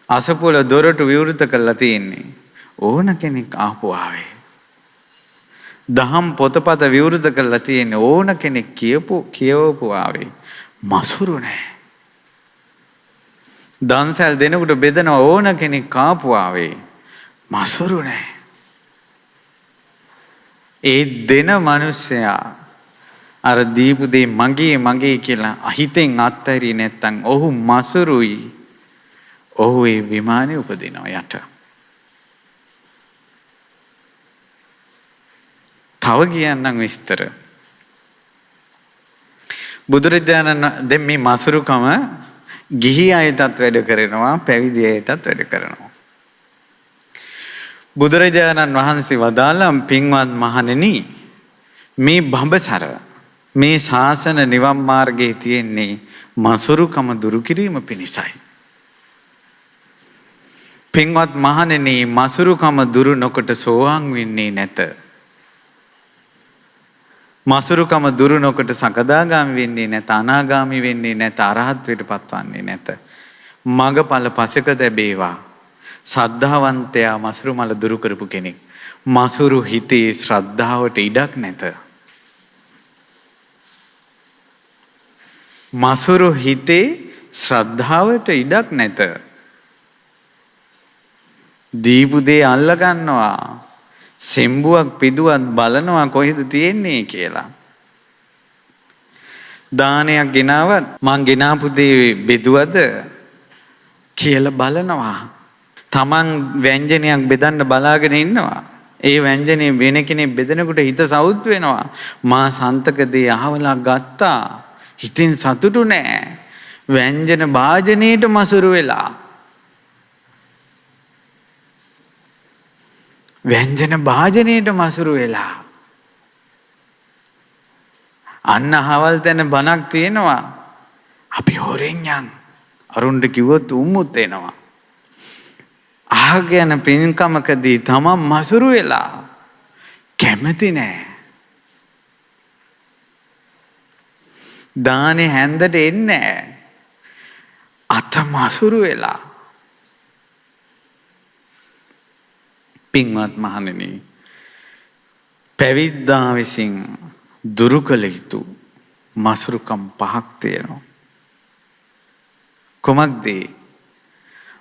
අසපුවල දොරටු විවෘත කරලා තියෙන්නේ. ඕන කෙනෙක් ආපුවා වේ. දහම් පොතපත විවෘත කරලා තියෙන්නේ ඕන කෙනෙක් කියවපු ආවේ. මසුරු නෑ. දන්සල් දෙනකොට බෙදන ඕන කෙනෙක් කාපු ආවේ. මසුරු නෑ. ඒ දෙන මිනිස්සයා අර දීපු දේ මගේ කියලා අහිතෙන් අත්හැරියේ නැත්තම් ඔහු මසුරුයි. ඔහු ඒ විමානේ උපදිනවා යට. තව කියන්නම් විස්තර. බුදුරජාණන් දැන් මේ මසුරුකම ගිහි අයටත් වැඩ කරනවා, පැවිදි අයටත් වැඩ කරනවා. බුදුරජාණන් වහන්සේ වදාළා පින්වත් මහණෙනි මේ බඹසර මේ ශාසන නිවන් මාර්ගයේ තියෙන්නේ මසුරුකම දුරු කිරීම පිණිසයි. පින්වත් මහණෙනි මසුරුකම දුරු නොකොට සෝවාන් වෙන්නේ නැත. මසුරුකම දුරු නොකොට සකදාගාමි වෙන්නේ නැත, අනාගාමි වෙන්නේ නැත, අරහත්වයට පත්වන්නේ නැත. මගපල පසක තැබේවා. සද්ධාවන්තයා මසුරු මල දුරු කරපු කෙනෙක්. මසුරු හිතේ ශ්‍රද්ධාවට ඉඩක් නැත. මසුරු හිතේ ශ්‍රද්ධාවට ඉඩක් නැත. දීපු දේ අල්ල ගන්නවා. සෙම්බුවක් පිදුවක් බලනවා කොහෙද තියෙන්නේ කියලා. දානයක් ගෙනාවත් මං ගෙනාපු දේ බෙදුවද කියලා බලනවා. තමන් ව්‍යංජනයක් බෙදන්න බලාගෙන ඉන්නවා. ඒ ව්‍යංජනේ වෙන කෙනෙක් බෙදනකොට හිත සවුත් වෙනවා. මා සන්තක දේ අහවලා ගත්තා. හිතින් සතුටු නෑ. ව්‍යංජන භාජනයේට මසුරු වෙලා. ව්‍යංජන භාජනයේට මසුරු වෙලා. අන්න අහවල් තැන බණක් තියෙනවා. අපි හොරෙන් යන්. අරුණ්ඩ කිව්වොත් උම්මුත් එනවා. ආගෙන පින්කමකදී තමන් මසුරු වෙලා කැමති නෑ. දානේ හැන්දට එන්නේ අත මසුරු වෙලා. පින්වත් මහණෙනි, පැවිද්දා විසින් දුරු කළ යුතු මසුරුකම් පහක් තියෙනවා. කුමක්ද?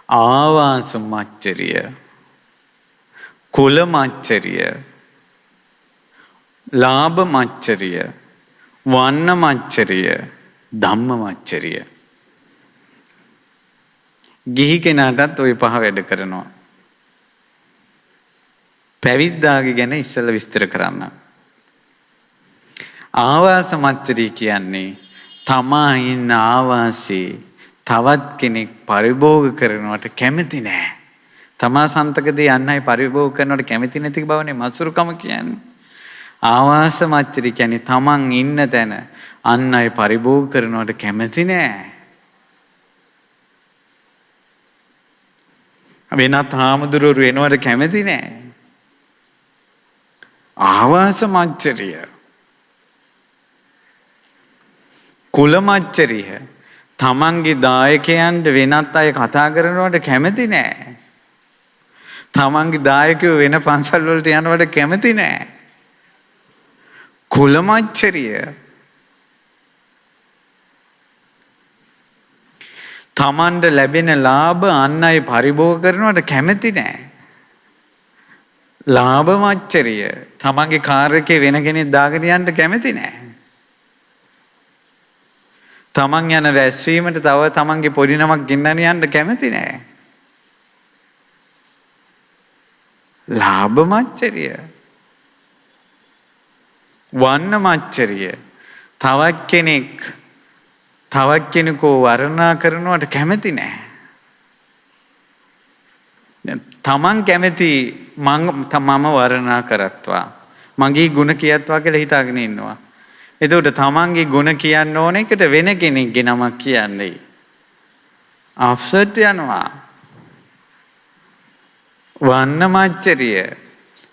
ආවාස මච්චරිය, කුල මච්චරිය, ලාභ මච්චරිය, වන්න මච්චරිය, ධම්ම මච්චරිය. ගිහි කෙනාටත් ওই පහ වැඩ කරනවා. පැවිද්දාගේ ගැන ඉස්සෙල්ලා විස්තර කරන්න. ආවාස මච්චරිය කියන්නේ තමා ඉන්න ආවාසේ තවත් කෙනෙක් පරිභෝග කරනවට කැමති නෑ. තමා සන්තකදී අන් අය පරිභෝග කරනවට කැමති නැති බවනේ මසුරුකම කියන්නේ. ආවාස මච්චරිය කියන්නේ තමන් ඉන්න තැන අන් අය පරිභෝග කරනවට කැමති නෑ. වෙනත් හාමුදුරුවෝ වෙනවට කැමති නෑ. ආවාස මච්චරිය. කුල මච්චරිය. තමන්ගේ දායකයන්ට වෙනත් අය කතා කරනවට කැමති නෑ. තමන්ගේ දායකයෝ වෙන පන්සල් වලට යනවට කැමති නෑ. කුල මච්චරිය. තමන්ට ලැබෙන ලාභ අන් අය පරිභෝග කරනවට කැමති නෑ. ලාභ මච්චරිය. තමන්ගේ කාර් එකේ වෙන කෙනෙක් දාගෙන යන්න කැමති නෑ. තමන් යන රැස්වීමට තව තමන්ගේ පොඩි නමක් ගෙන්නන යන්න කැමති නෑ. ලාභ මච්චරිය. වන්න මච්චරිය. තවත් කෙනෙකු වර්ණනා කරනවට කැමති නෑ. තමන් කැමති මම වර්ණනා කරත්වා, මගේ ගුණ කියත්වා කියලා හිතාගෙන ඉන්නවා. එතකොට තමන්ගේ ගුණ කියන්න ඕන එකට වෙන කෙනෙක්ගේ නමක් කියන්නේ අප්සෙට් යනවා. වන්න මච්චරිය.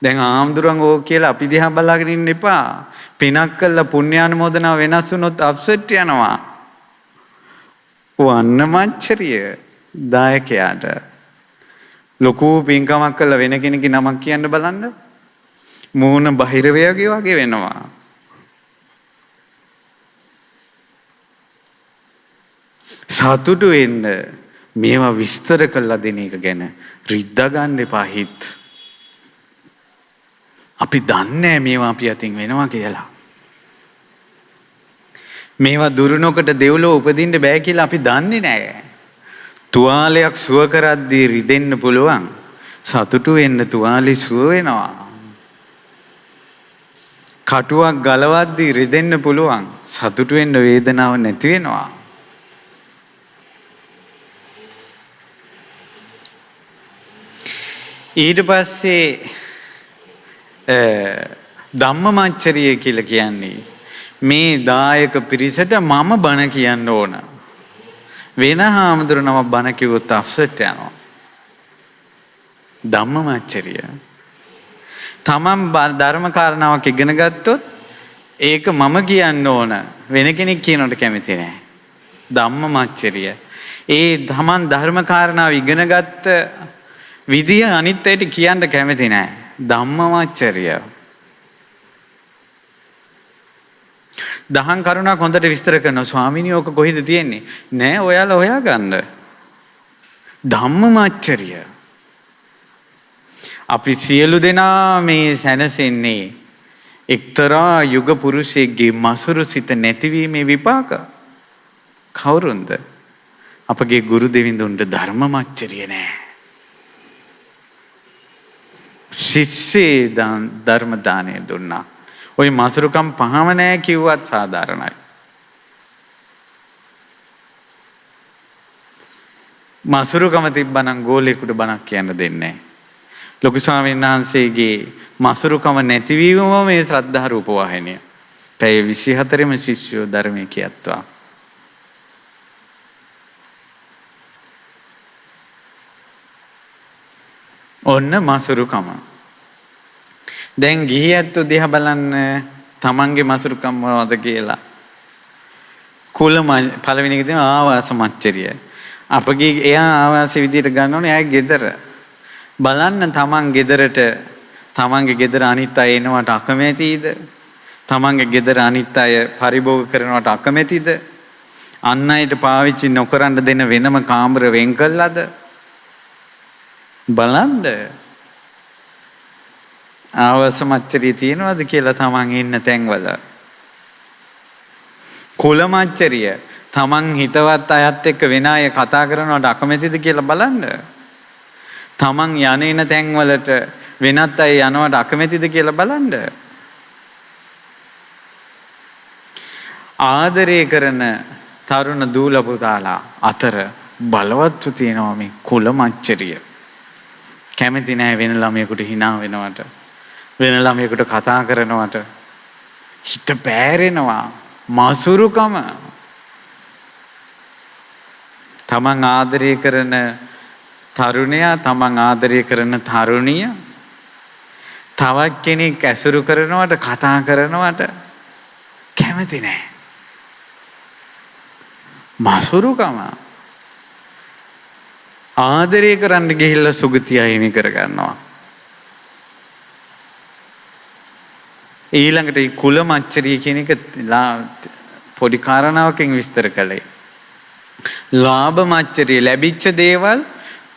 දැන් ආම්දුරන් ඕක කියලා අපි දිහා බලාගෙන ඉන්න එපා. පිනක් කළා පුණ්‍යානුමෝදනාව වෙනස් වුණොත් අප්සෙට් යනවා. වන්න මච්චරිය. දායකයාට ලොකු පින්කමක් කළා වෙන කෙනෙක්ගේ නමක් කියන්න බලන්න. මූණ බහිරවයගේ වගේ වෙනවා. සතුටු වෙන්න මේවා විස්තර කරලා දෙන එක ගැන රිද්දා ගන්න එපා හිත. අපි දන්නේ මේවා අපි අතින් වෙනවා කියලා. මේවා දුරුනොකට දෙව්ලොව උපදින්න බෑ කියලා අපි දන්නේ නැහැ. තුවාලයක් සුව කරද්දී රිදෙන්න පුළුවන්. සතුටු වෙන්න තුවාලේ සුව වෙනවා. කටුවක් ගලවද්දී රිදෙන්න පුළුවන්. සතුටු වෙන්න වේදනාවක් නැති වෙනවා. ඊට පස්සේ ධම්මමච්චරිය කියලා කියන්නේ මේ දායක පිරිසට මම බණ කියන්න ඕන. වෙන හාමුදුරනම බණ කිව්වොත් අප්සෙට් යනවා. ධම්මමච්චරිය. තමන් ධර්ම කාරණාවක් ඉගෙන ගත්තොත් ඒක මම කියන්න ඕන. වෙන කෙනෙක් කියනකට කැමති නෑ. ධම්මමච්චරිය. ඒ තමන් ධර්ම කාරණාව ඉගෙන ගත්ත විදිය අනිත් අයට කියන්න කැමති නෑ. ධම්මමච්චරිය. දහම් කරුණක් හොඳට විස්තර කරනවා. ස්වාමීනි ඕක කොහෙද තියෙන්නේ? නෑ ඔයාලා හොයාගන්න. ධම්මමච්චරිය. අපි සියලු දෙනා මේ සැනසෙන්නේ එක්තරා යුග පුරුෂයෙක්ගේ මසුරු සිත නැතිවීමේ විපාක. කවුරුන්ද? අපගේ ගුරු දෙවිඳුන්ට ධර්මමච්චරිය නෑ. ශිෂ්‍යේ ධර්ම දානය දුන්නා. ඔය මසුරුකම් පහම නෑ කිව්වත් සාධාරණයි. මසුරුකම තිබ්බනම් ගෝලෙකුට බණක් කියන්න දෙන්නේ නෑ. ලොකු ස්වාමීන් වහන්සේගේ මසුරුකම නැතිවීමම මේ ශ්‍රද්ධා රූප වාහිනිය. පැය 24ම ශිෂ්‍යෝ ධර්මයේ කියත්වා. ඔන්න මසුරුකම. දැන් ගිහි ඇත්තෝ දිහා බලන්න තමන්ගේ මසුරුකම් මොනවද කියලා. පළවෙනි එක තමයි ආවාස මච්චරිය. අපගේ එයා ආවාස විදියට ගන්න ඕනේ එයාගේ ගෙදර. බලන්න තමන් ගෙදරට තමන්ගේ ගෙදර අනිත් අය එනවට අකමැතිද? තමන්ගේ ගෙදර අනිත් අය පරිභෝග කරනවට අකමැතිද? අන් අයට පාවිච්චි නොකරන්න දෙන වෙනම කාමර වෙන් කළාද? බලන්න ආවාස මච්චරිය තියනවාද කියලා තමන් ඉන්න තැන්වල. කුල මච්චරිය තමන් හිතවත් අයත් එක්ක වෙන අය කතා කරනවට අකමැතිද කියලා බලන්න. තමන් යන තැන්වලට වෙනත් අය යනවට අකමැතිද කියලා බලන්න. ආදරය කරන තරුණ දූල පුතාලා අතර බලවත්ව තියෙනවා මේ කුල මච්චරිය. කැමති නැහැ වෙන ළමයෙකුට hina වෙනවට. වෙන ළමයෙකුට කතා කරනවට හිත පෑරෙනවා. මසුරුකම. තමන් ආදරය කරන තරුණයා තමන් ආදරය කරන තරුණිය තවත් කෙනෙක් ඇසුරු කරනවට කතා කරනවට කැමති නැහැ. මසුරුකම. ආදරය කරන්න ගිහිල්ලා සුගතිය හිමි කරගන්නවා. ඊළඟට මේ කුල මච්චරිය කියන එක පොඩි කාරණාවකින් විස්තර කළේ. ලාභ මච්චරිය ලැබිච්ච දේවල්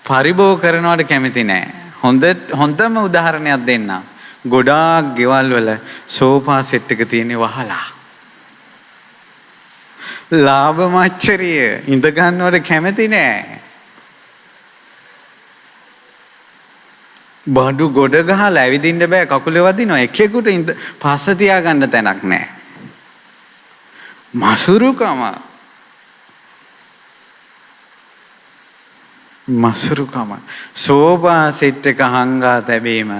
පරිභෝග කරනවට කැමති නෑ. හොඳම උදාහරණයක් දෙන්න. ගොඩාක් ගෙවල් වල සෝෆා සෙට් එක තියෙන වහලා. ලාභ මච්චරිය ඉඳ ගන්නවට කැමති නෑ. බඩු ගොඩ ගහලා ඇවිදින්න බෑ කකුලේ වදිනවා. එකෙකුට පස්ස තියාගන්න තැනක් නෑ. මසුරුකම. මසුරුකම. සෝභා සෙට් එක හංගා තැබීම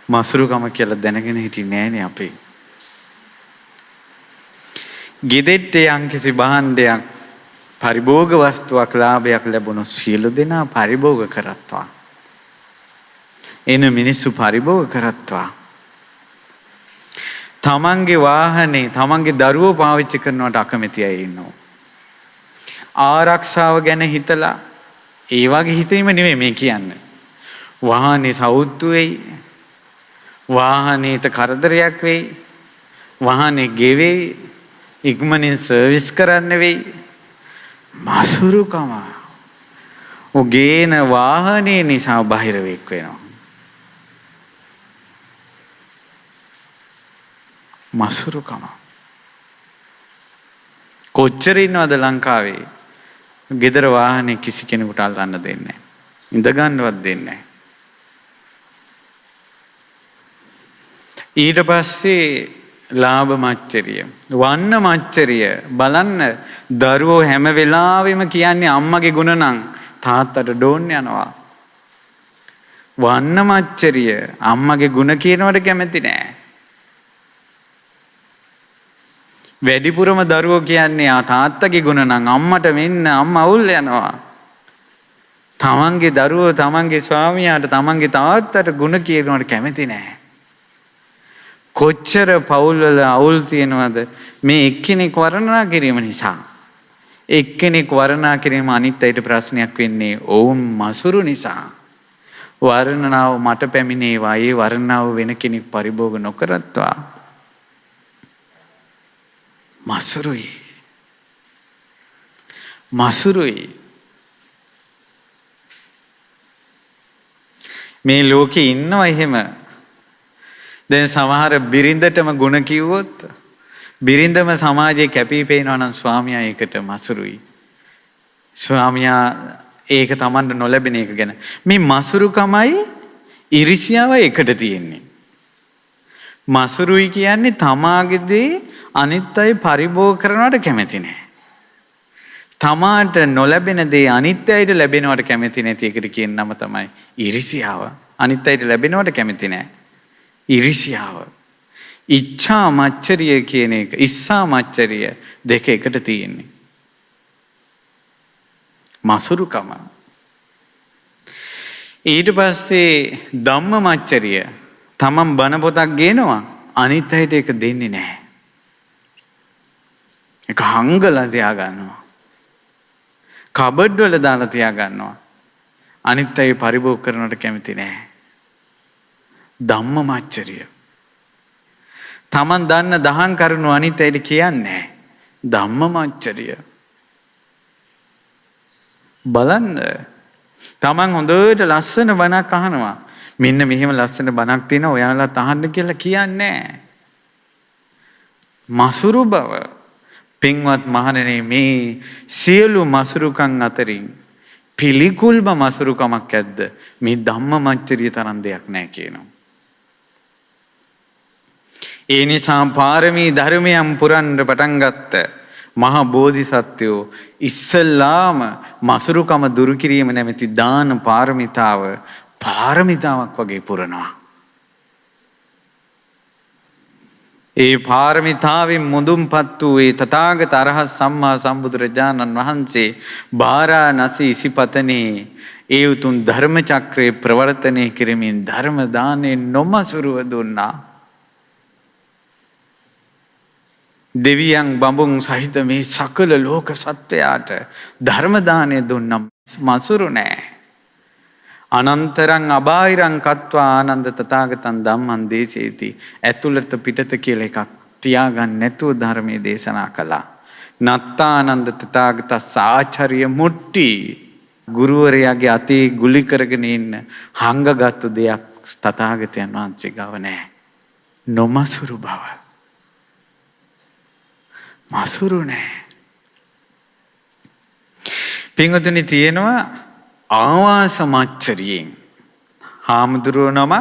මසුරුකම කියලා දැනගෙන හිටියේ නෑනේ අපි. ගෙදෙට්ට යම්කිසි භාණ්ඩයක් පරිභෝග වස්තුවක් ලාභයක් ලැබුණොත් සියලු දෙනා පරිභෝග කරත්වා. එන මිනිස්සු පරිභෝග කරත්වා. තමන්ගේ වාහනේ තමන්ගේ දරුවෝ පාවිච්චි කරනවට අකමැති අය ඉන්නවා. ආරක්ෂාව ගැන හිතලා ඒ වගේ හිතීම නෙමෙයි මේ කියන්නේ. වාහනේ සවුත්තු වෙයි. වාහනේට කරදරයක් වෙයි. වාහනේ ගෙවෙයි. ඉක්මනින් සර්විස් කරන්න වෙයි. මසුරුකම. ඔගේන වාහනේ නිසා බාහිර වෙක් වෙනවා. මසුරුකම. කොච්චර ඉන්නවද ලංකාවේ? ගෙදර වාහනේ කිසි කෙනෙකුට අල්ලන්න දෙන්නේ නැහැ. ඉඳ ගන්නවත් දෙන්නේ නැහැ. ඊට පස්සේ ලාභ මච්චරිය, වන්න මච්චරිය. බලන්න දරුවෝ හැම වෙලාවෙම කියන්නේ අම්මගේ ගුණ නම් තාත්තට ඩෝන් යනවා. වන්න මච්චරිය අම්මගේ ගුණ කියනවට කැමති නෑ. වැඩිපුරම දරුවෝ කියන්නේ තාත්තගේ ගුණ නම් අම්මට මෙන්න අම්මා අවුල් යනවා. තමන්ගේ දරුවෝ තමන්ගේ ස්වාමියාට තමන්ගේ තාත්තට ගුණ කියනවට කැමති නෑ. කොච්චර පවුල් වල අවුල් තියෙනවද මේ එක්කෙනෙක් වර්ණනා කිරීම නිසා. එක්කෙනෙක් වර්ණනා කිරීම අනිත් අයට ප්‍රශ්නයක් වෙන්නේ ඔවුන් මසුරු නිසා. වර්ණනාව මට පැමිණේවා. ඒ වර්ණනාව වෙන කෙනෙක් පරිභෝග නොකරත්වා. මසුරුයි. මසුරුයි. මේ ලෝකේ ඉන්නවා එහෙම. දැන් සමහර බිරිඳටම ಗುಣ කිව්වොත් බිරිඳම සමාජයේ කැපී පෙනෙනවා නම් ස්වාමියා ඒකට මසුරුයි. ස්වාමියා ඒක Tamanට නොලැබෙන එක ගැන. මේ මසුරුකමයි ඉරිසියාවයි එකට තියෙන්නේ. මසුරුයි කියන්නේ තමාගේ දේ අනිත් අය පරිභෝග කරනවට කැමති නැහැ. තමාට නොලැබෙන දේ අනිත් අයට ලැබෙනවට කැමති නැති එකට කියන නම තමයි ඉරිසියාව. අනිත් අයට ලැබෙනවට කැමති නැහැ. ඉරිසියාව. ඉච්ඡා මච්චරිය කියන එක, ඉස්සා මච්චරිය දෙක එකට තියෙන්නේ. මසුරුකම. ඊට පස්සේ ධම්ම මච්චරිය. තමන් බණ පොතක් ගේනවා අනිත් අයට ඒක දෙන්නේ නැහැ. ඒක හංගලා තියා ගන්නවා. කබඩ් වල දාලා තියා ගන්නවා. අනිත් අය පරිභෝග කරනවට කැමති නැහැ. ධම්ම මච්චරිය. තමන් දන්න දහම් කරුණු අනිත් අයට කියන්නේ නැහැ. ධම්ම මච්චරිය. බලන්න. තමන් හොඳට ලස්සන බණක් අහනවා. මෙන්න මෙහෙම ලස්සන බණක් තියෙනවා ඔයාලත් අහන්න කියලා කියන්නේ නැහැ. මසුරු බව. පින්වත් මහණෙනි මේ සියලු මසුරුකම් අතරින් පිළිකුල්ම මසුරුකමක් ඇද්ද? මේ ධම්ම මච්චරිය තරම් දෙයක් නැහැ කියනවා. ඒ නිසා පාරමී ධර්මයන් පුරන්න පටන් ගත්ත මහා බෝධිසත්වෝ ඉස්සල්ලාම මසුරුකම දුරු කිරීම නැමැති දාන පාරමිතාවක් වගේ පුරනවා. ඒ පාරමිතාවෙන් මුදුන්පත් වූ ඒ තථාගත අරහත් සම්මා සම්බුදුරජාණන් වහන්සේ බාරාණසී ඉසිපතනේ ඒ උතුම් ධර්ම චක්‍රේ ප්‍රවර්තනය කිරීමෙන් ධර්ම දානේ නොමසුරුව දුන්නා. දෙවියන් බඹුන් සහිත මේ සකල ලෝක සත්වයාට ධර්ම දානය දුන්නා. මසුරු නෑ. අනන්තරං අබාහිරං කତ୍වා ආනන්ද තථාගතං ධම්මං දේශේති. ඇතුළත පිටත කියලා එකක් තියාගන්න නැතුව ධර්මයේ දේශනා කළා. නත්තානන්ද තථාගතස්ස ආචාර්ය මුට්ටි. ගුරුවරයාගේ අතේ ගුලි කරගෙන ඉන්න හංගගත්තු දෙයක් තථාගතයන් වහන්සේ ගාව නැහැ. නොමසුරු බව. මසුරු නැහැ. පින්වතුනි තියෙනවා ආවාස මච්චරියෙන්. හාමුදුරුවෝ නම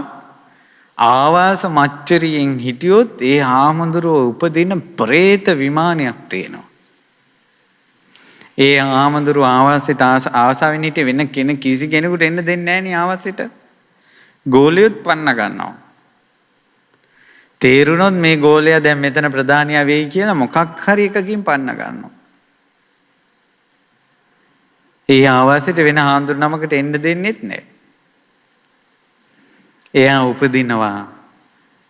ආවාස මච්චරියෙන් හිටියොත් ඒ හාමුදුරුවෝ උපදින പ്രേත විමානයක් තියෙනවා. ඒ හාමුදුරුවෝ ආවාසයට ආසාවෙන් හිටිය වෙන කිසි කෙනෙකුට එන්න දෙන්නේ නැහැ නේ ආවාසයට. ගෝලියොත් පන්න ගන්නවා. තේරුණොත් මේ ගෝලයා දැන් මෙතන ප්‍රධානියා වෙයි කියලා මොකක් හරි එකකින් පන්න ගන්නවා. ඒ ආවාසයට වෙන හාමුදුරු නමකට එන්න දෙන්නෙත් නැහැ. එයා උපදිනවා.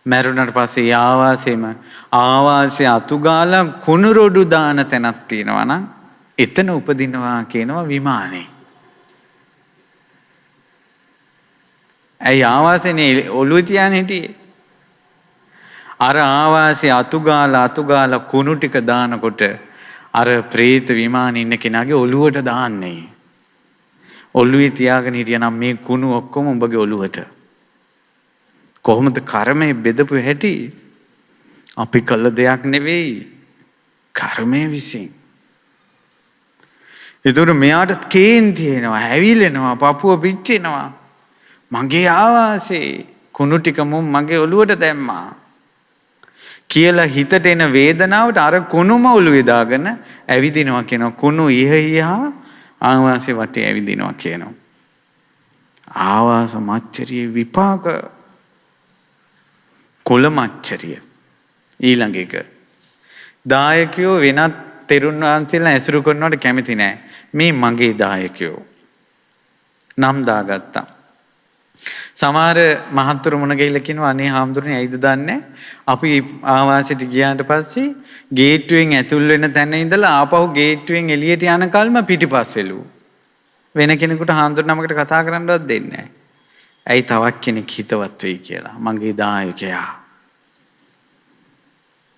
මැරුණට පස්සේ ආවාසයේ අතුගාලා කුණුරොඩු දාන තැනක් තියෙනවා නම් එතන උපදිනවා කියනවා විමානේ. ඇයි ආවාසනේ ඔළුව තියාගෙන හිටියේ? අර ආවාසයේ අතුගාලා කුණු ටික දානකොට අර പ്രേත විමානේ ඉන්න කෙනාගේ ඔළුවට දාන්නේ. ඔළුවේ තියාගෙන හිටියනම් මේ කුණු ඔක්කොම උඹගේ ඔළුවට. කොහොමද කර්මය බෙදපු හැටි? අපි කළ දෙයක් නෙවෙයි. කර්මය විසින්. ඒතර මෙයාට කේන්ති එනවා, හැවිලෙනවා, පපුව පිච්චෙනවා. මගේ ආවාසේ කුණු ටික මගේ ඔළුවට දැම්මා කියලා හිතට එන වේදනාවට අර කුණුම ඔළුවේ දාගෙන ඇවිදිනවා කියනවා. කුණු ඉහා ආවාසේ වටේ ඇවිදිනවා කියනවා. ආවාස මච්චරිය විපාක. කුල මච්චරිය. ඊළඟ එක. දායකයෝ වෙනත් තෙරුන් වහන්සේලා ඇසුරු කරනවට කැමති නෑ. මේ මගේ දායකයෝ. නම් දාගත්තා. සමහර මහත්තුරු මුණ ගිහිල්ලා කියනවා අනේ හාමුදුරනේ ඇයිද දන්නේ? අපි ආවාසයට ගියාට පස්සේ ගේට්ටුවෙන් ඇතුල් වෙන තැන ඉඳලා ආපහු ගේට්ටුවෙන් එළියට යනකල්ම පිටිපස්සෙලු. වෙන කෙනෙකුට හාමුදුරු නමකට කතා කරන්නවත් දෙන්නේ නැහැ. ඇයි තවත් කෙනෙක් හිතවත් වෙයි කියලා. මගේ දායකයා.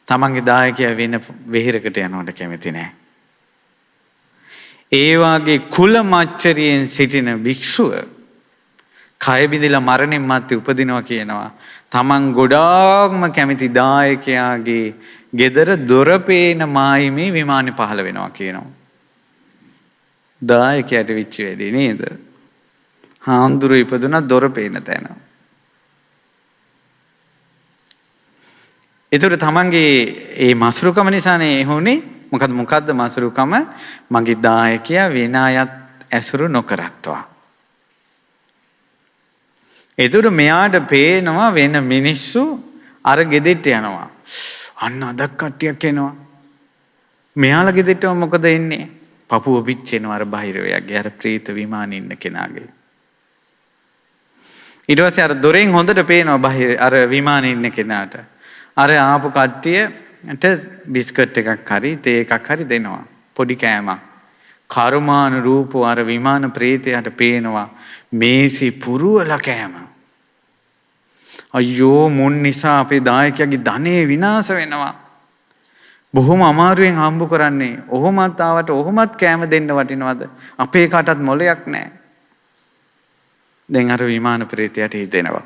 තමන්ගේ දායකයා වෙන වෙහෙරකට යනවට කැමති නැහැ. ඒ වාගේ කුල මච්චරියෙන් සිටින භික්ෂුව කය බිඳලා මරණින් මත්තේ උපදිනවා කියනවා. තමන් ගොඩාක්ම කැමති දායකයාගේ ගෙදර දොර පේන මායිමේ විමානේ පහළ වෙනවා කියනවා. දායකයාට වෙච්ච වැඩේ නේද? හාමුදුරු ඉපදුනා දොර පේන තැන. ඒතර තමන්ගේ ඒ මසුරුකම නිසානේ එහුනේ. මොකද්ද මසුරුකම? මගේ දායකයා වෙන අයත් ඇසුරු නොකරත්වා. ඒතර මෙයාට පේනවා වෙන මිනිස්සු අර ගෙදෙට්ට යනවා. අන්න අදක් කට්ටියක් එනවා. මෙයාලා ගෙදෙට්ටම මොකද එන්නේ? පපුව පිච්චෙනවා අර බහිරවයාගේ අර ප්‍රේත විමානේ ඉන්න කෙනාගේ. ඊට පස්සේ අර දොරෙන් හොඳට පේනවා බහිර අර විමානේ ඉන්න කෙනාට. අර ආපු කට්ටියට බිස්කට් එකක් හරි තේ එකක් හරි දෙනවා. පොඩි කෑමක්. කර්මාන රූප අර විමාන ප්‍රේතයාට පේනවා මේසි පුරවල කෑම. අයියෝ මුන් නිසා අපේ දායකයාගේ ධනෙ විනාශ වෙනවා. බොහොම අමාරුවෙන් හම්බ කරන්නේ. ඔහොමත් ආවට ඔහොමත් කෑම දෙන්න වටිනවද? අපේ කාටත් මොලයක් නැහැ. දැන් අර විමාන ප්‍රේතයාට හිතෙනවා.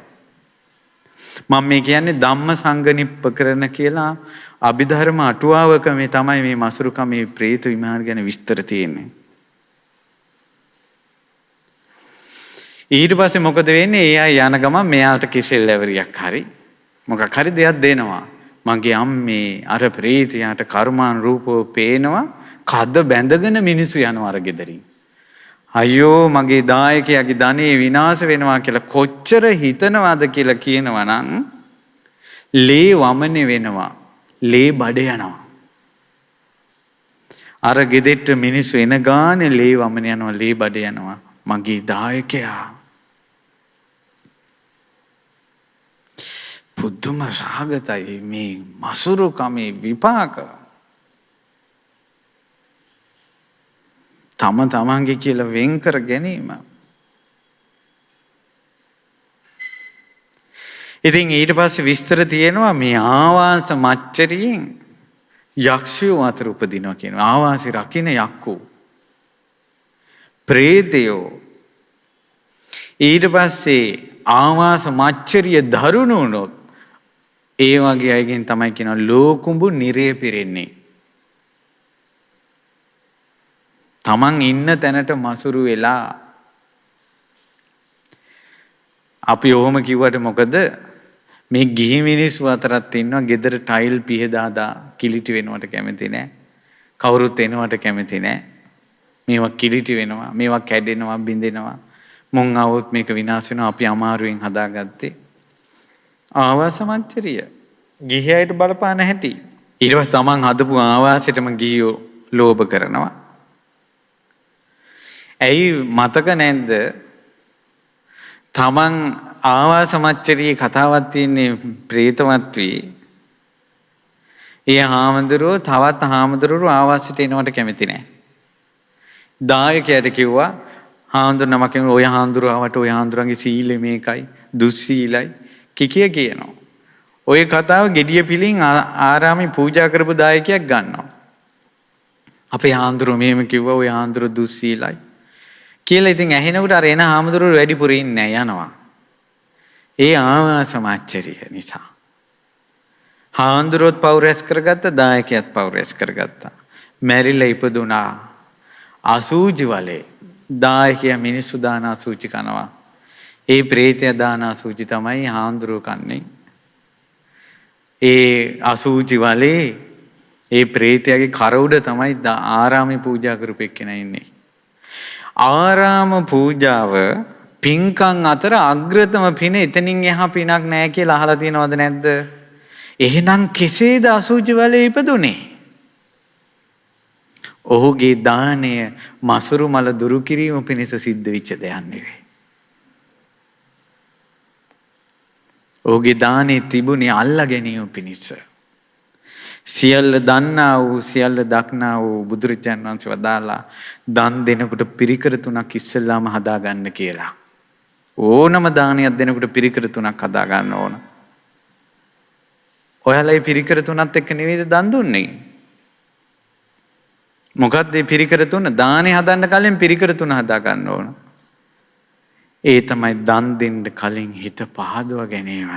මම මේ කියන්නේ ධම්ම සංගනිප්පකරණ කියලා අභිධර්ම අටුවාවක මේ තමයි මේ මසුරුකම මේ ප්‍රේත විමාන ගැන විස්තර තියෙන්නේ. ඊට පස්සේ මොකද වෙන්නේ? ඒ අය යන ගමන් මෙයාට කිසෙල් ඇවරියක් හරි මොකක් හරි දෙයක් දෙනවා. මගේ අම්මේ අර ප්‍රේතයාට කර්මාන රූපෝ පේනවා. කද බැඳගෙන මිනිස්සු යනවා අර ගෙදරින්. අයියෝ මගේ දායකයාගේ ධනෙ විනාශ වෙනවා කියලා කොච්චර හිතනවාද කියලා කියනවා නම් ලේ වමනේ වෙනවා. ලේ බඩ යනවා. අර ගෙදෙට්ට මිනිස්සු එන ගානේ ලේ වමනේ යනවා, ලේ බඩ යනවා. මගේ දායකයා පුදුම සහගතයි මේ මසුරුකමේ විපාක. තමන්ගේ කියලා වෙන් කර ගැනීම. ඉතින් ඊට පස්සේ විස්තර තියෙනවා මේ ආවාස මච්චරියෙන් යක්ෂයෝ අතර උපදිනවා කියනවා. ආවාසි රකින්න යක්කෝ. ප්‍රේතයෝ. ඊට පස්සේ ආවාස මච්චරිය දරුණු වුණොත් ඒ වගේ අයගෙන් තමයි කියනවා ලෝකුඹු නිරේ පිරෙන්නේ. තමන් ඉන්න තැනට මසුරු වෙලා අපි ඔහොම කිව්වට මොකද මේ ගිහි මිනිස්සු අතරත් ඉන්නවා ගෙදර ටයිල් පිහදාදා කිලිටි වෙනවට කැමති නැහැ. කවුරුත් එනවට කැමති නැහැ. මේවා කිලිටි වෙනවා, මේවා කැඩෙනවා, බිඳෙනවා. මොන් આવොත් මේක විනාශ වෙනවා. අපි අමාරුවෙන් හදාගත්තේ ආවාස මච්චරිය. ගිහියයට බලපාන හැටි. ඊට පස්සේ තමන් හදපු ආවාසෙටම ගිහියෝ ලෝභ කරනවා. ඇයි මතක නැද්ද? තමන් ආවාස මච්චරියේ කතාවක් තියෙන්නේ ප්‍රේතවත් වී. ඒ හාමුදුරුවෝ තවත් හාමුදුරුවෝ ආවාසෙට එනවට කැමති නැහැ. දායකයාට කිව්වා හාමුදුරුවෝ නමක් කියනවා ඔය හාමුදුරුවෝ ආවට ඔය හාමුදුරුවන්ගේ සීලය මේකයි දුස්සීලයි කියනවා. ඔය කතාව gediya පිළින් ආරාමේ පූජා කරපු දායකයෙක් ගන්නවා. අපේ හාමුදුරුවෝ මෙහෙම කිව්වා ඔය හාමුදුරුවෝ දුස්සීලයි කියලා. ඉතින් ඇහෙනකොට අර එන හාමුදුරුවෝ වැඩිපුර ඉන්නේ යනවා. ඒ ආවාස මච්චරිය නිසා. හාමුදුරුවෝත් පව් රැස් කරගත්ත, දායකයාත් පව් රැස් කරගත්තා. මැරිලා ඉපදුනා අසූචි වලේ. දායකයා මිනිස්සු දාන අසූචි කනවා. ඒ ප්‍රේතයා දාන අසූචි තමයි හාමුදුරුවෝ කන්නේ. ඒ අසූචි වලේ ඒ ප්‍රේතයාගේ කර උඩ තමයි ආරාමේ පූජා කරපු එක්කෙනා ඉන්නේ. ආරාම පූජාව පින්කම් අතර අග්‍රතම පින එතනින් එහා පිනක් නැහැ කියලා අහලා තියෙනවද නැද්ද? එහෙනම් කෙසේද අසූචි වලේ ඉපදුනේ? ඔහුගේ දානය මසුරු මල දුරු කිරීම පිණිස සිද්ධ වෙච්ච දෙයක් නෙවෙයි. ඔහුගේ දානේ තිබුණේ අල්ලා ගැනීම පිණිස. සියල්ල දන්නා වූ සියල්ල දක්නා වූ බුදුරජාණන් වහන්සේ වදාලා දන් දෙනකොට පිරිකර තුනක් ඉස්සෙල්ලාම හදාගන්න කියලා. ඕනම දානයක් දෙනකොට පිරිකර 3ක් හදා ගන්න ඕන. ඔයාලා මේ පිරිකර 3ත් එක්ක නෙවෙයිද දන් දුන්නේ? මොකක්ද මේ පිරිකර 3? දානේ හදන්න කලින් පිරිකර 3 හදා ගන්න ඕන. ඒ තමයි දන් දෙන්න කලින් හිත පහදව ගැනීම.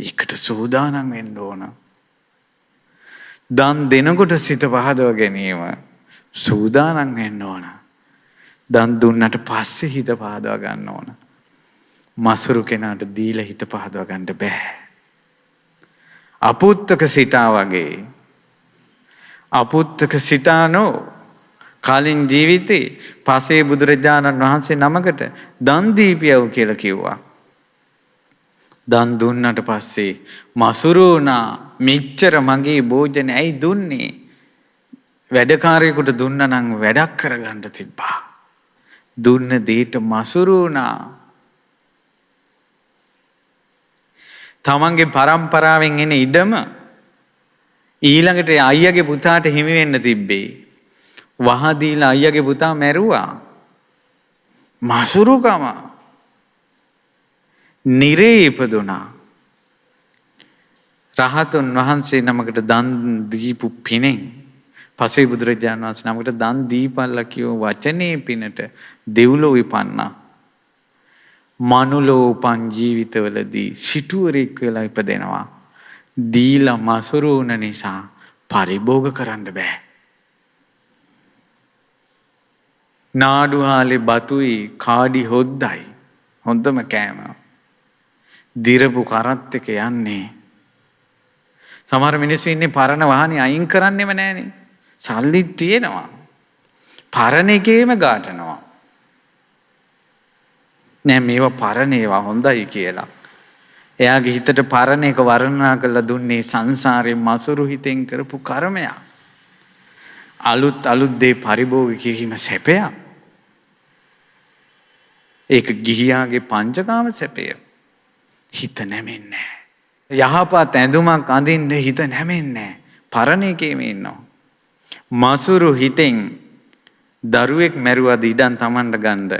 ඒකට සූදානම් වෙන්න ඕන. දන් දෙනකොට සිත පහදව ගැනීම සූදානම් වෙන්න ඕන. දන් දුන්නට පස්සේ හිත පහදව ගන්න ඕන. මසුරු කෙනාට දීලා හිත පහදව ගන්න බෑ. අපුත්තක සිටා වගේ. අපුත්තක සිටානෝ කලින් ජීවිතේ පසේ බුදුරජාණන් වහන්සේ නමකට දන් දීපියව කියලා කිව්වා. දන් දුන්නට පස්සේ මසුරුණා මෙච්චර මගේ භෝජන ඇයි දුන්නේ? වැඩකාරයෙකුට දුන්නා නම් වැඩක් කරගන්න තිබ්බා. දුන්න දෙයට මසුරුණා. තමන්ගේ පරම්පරාවෙන් එන ඉඩම ඊළඟට අයියාගේ පුතාට හිමි වෙන්න තිබ්බේ. වහ දීලා අයියාගේ පුතා මැරුවා. මසුරුකම. නිරේ ඉපදුනා. රහතුන් වහන්සේ නමකට දන් දීපු පිනෙන් පසේ බුදුරජාණන් වහන්සේ නමකට දන් දීපල්ලා කියෝ වචනේ පිනට දෙව්ලොව ඉපන්නා. මනුලෝ උපන් ජීවිතවලදී සිටුවරෙක් වෙලා ඉපදෙනවා. දීලා මසුරු වුණ නිසා පරිභෝග කරන්න බෑ. නාඩුහාලේ බතුයි කාඩි හොද්දයි හොඳම කෑම. දිරපු කරත් එක යන්නේ. සමහර මිනිස්සු ඉන්නේ පරණ වාහනේ අයින් කරන්නෙම නෑනේ. සල්ලි තියෙනවා. පරණ එකේම ගාටනවා. නෑ මේවා පරණ ඒවා හොඳයි කියලා. එයාගේ හිතට පරණ එක වර්ණනා කරලා දුන්නේ සංසාරේ මසුරු හිතෙන් කරපු කර්මයක්. අලුත් දේ පරිභෝග කිරීම සැපයක්. ඒක ගිහියාගේ පංචකාම සැපය. හිත නැමෙන්නේ නැහැ. යහපත් ඇඳුමක් අඳින්න හිත නැමෙන්නේ නැහැ. පරණ එකේම ඉන්නවා. මසුරු හිතෙන් දරුවෙක් මැරුවද ඉඩම් Tamanට ගන්න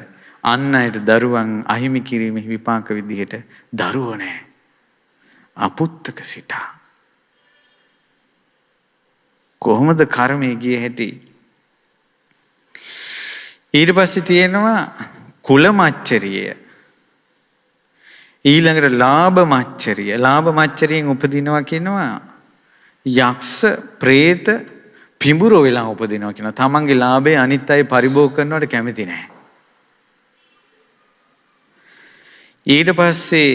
අන් අයට දරුවන් අහිමි කිරීමේ විපාක විදිහට දරුවෝ නැහැ. අපුත්තක සිටා. කොහොමද කර්මයේ ගියේ හැටි? ඊට පස්සේ තියෙනවා කුල මච්චරිය. ඊළඟට ලාභ මච්චරිය. ලාභ මච්චරියෙන් උපදිනවා කියනවා යක්ෂ, പ്രേත, පිඹුරෝ වෙලා උපදිනවා කියනවා. තමන්ගේ ලාභය අනිත් අය පරිභෝග කරනවට කැමති නැහැ. ඊට පස්සේ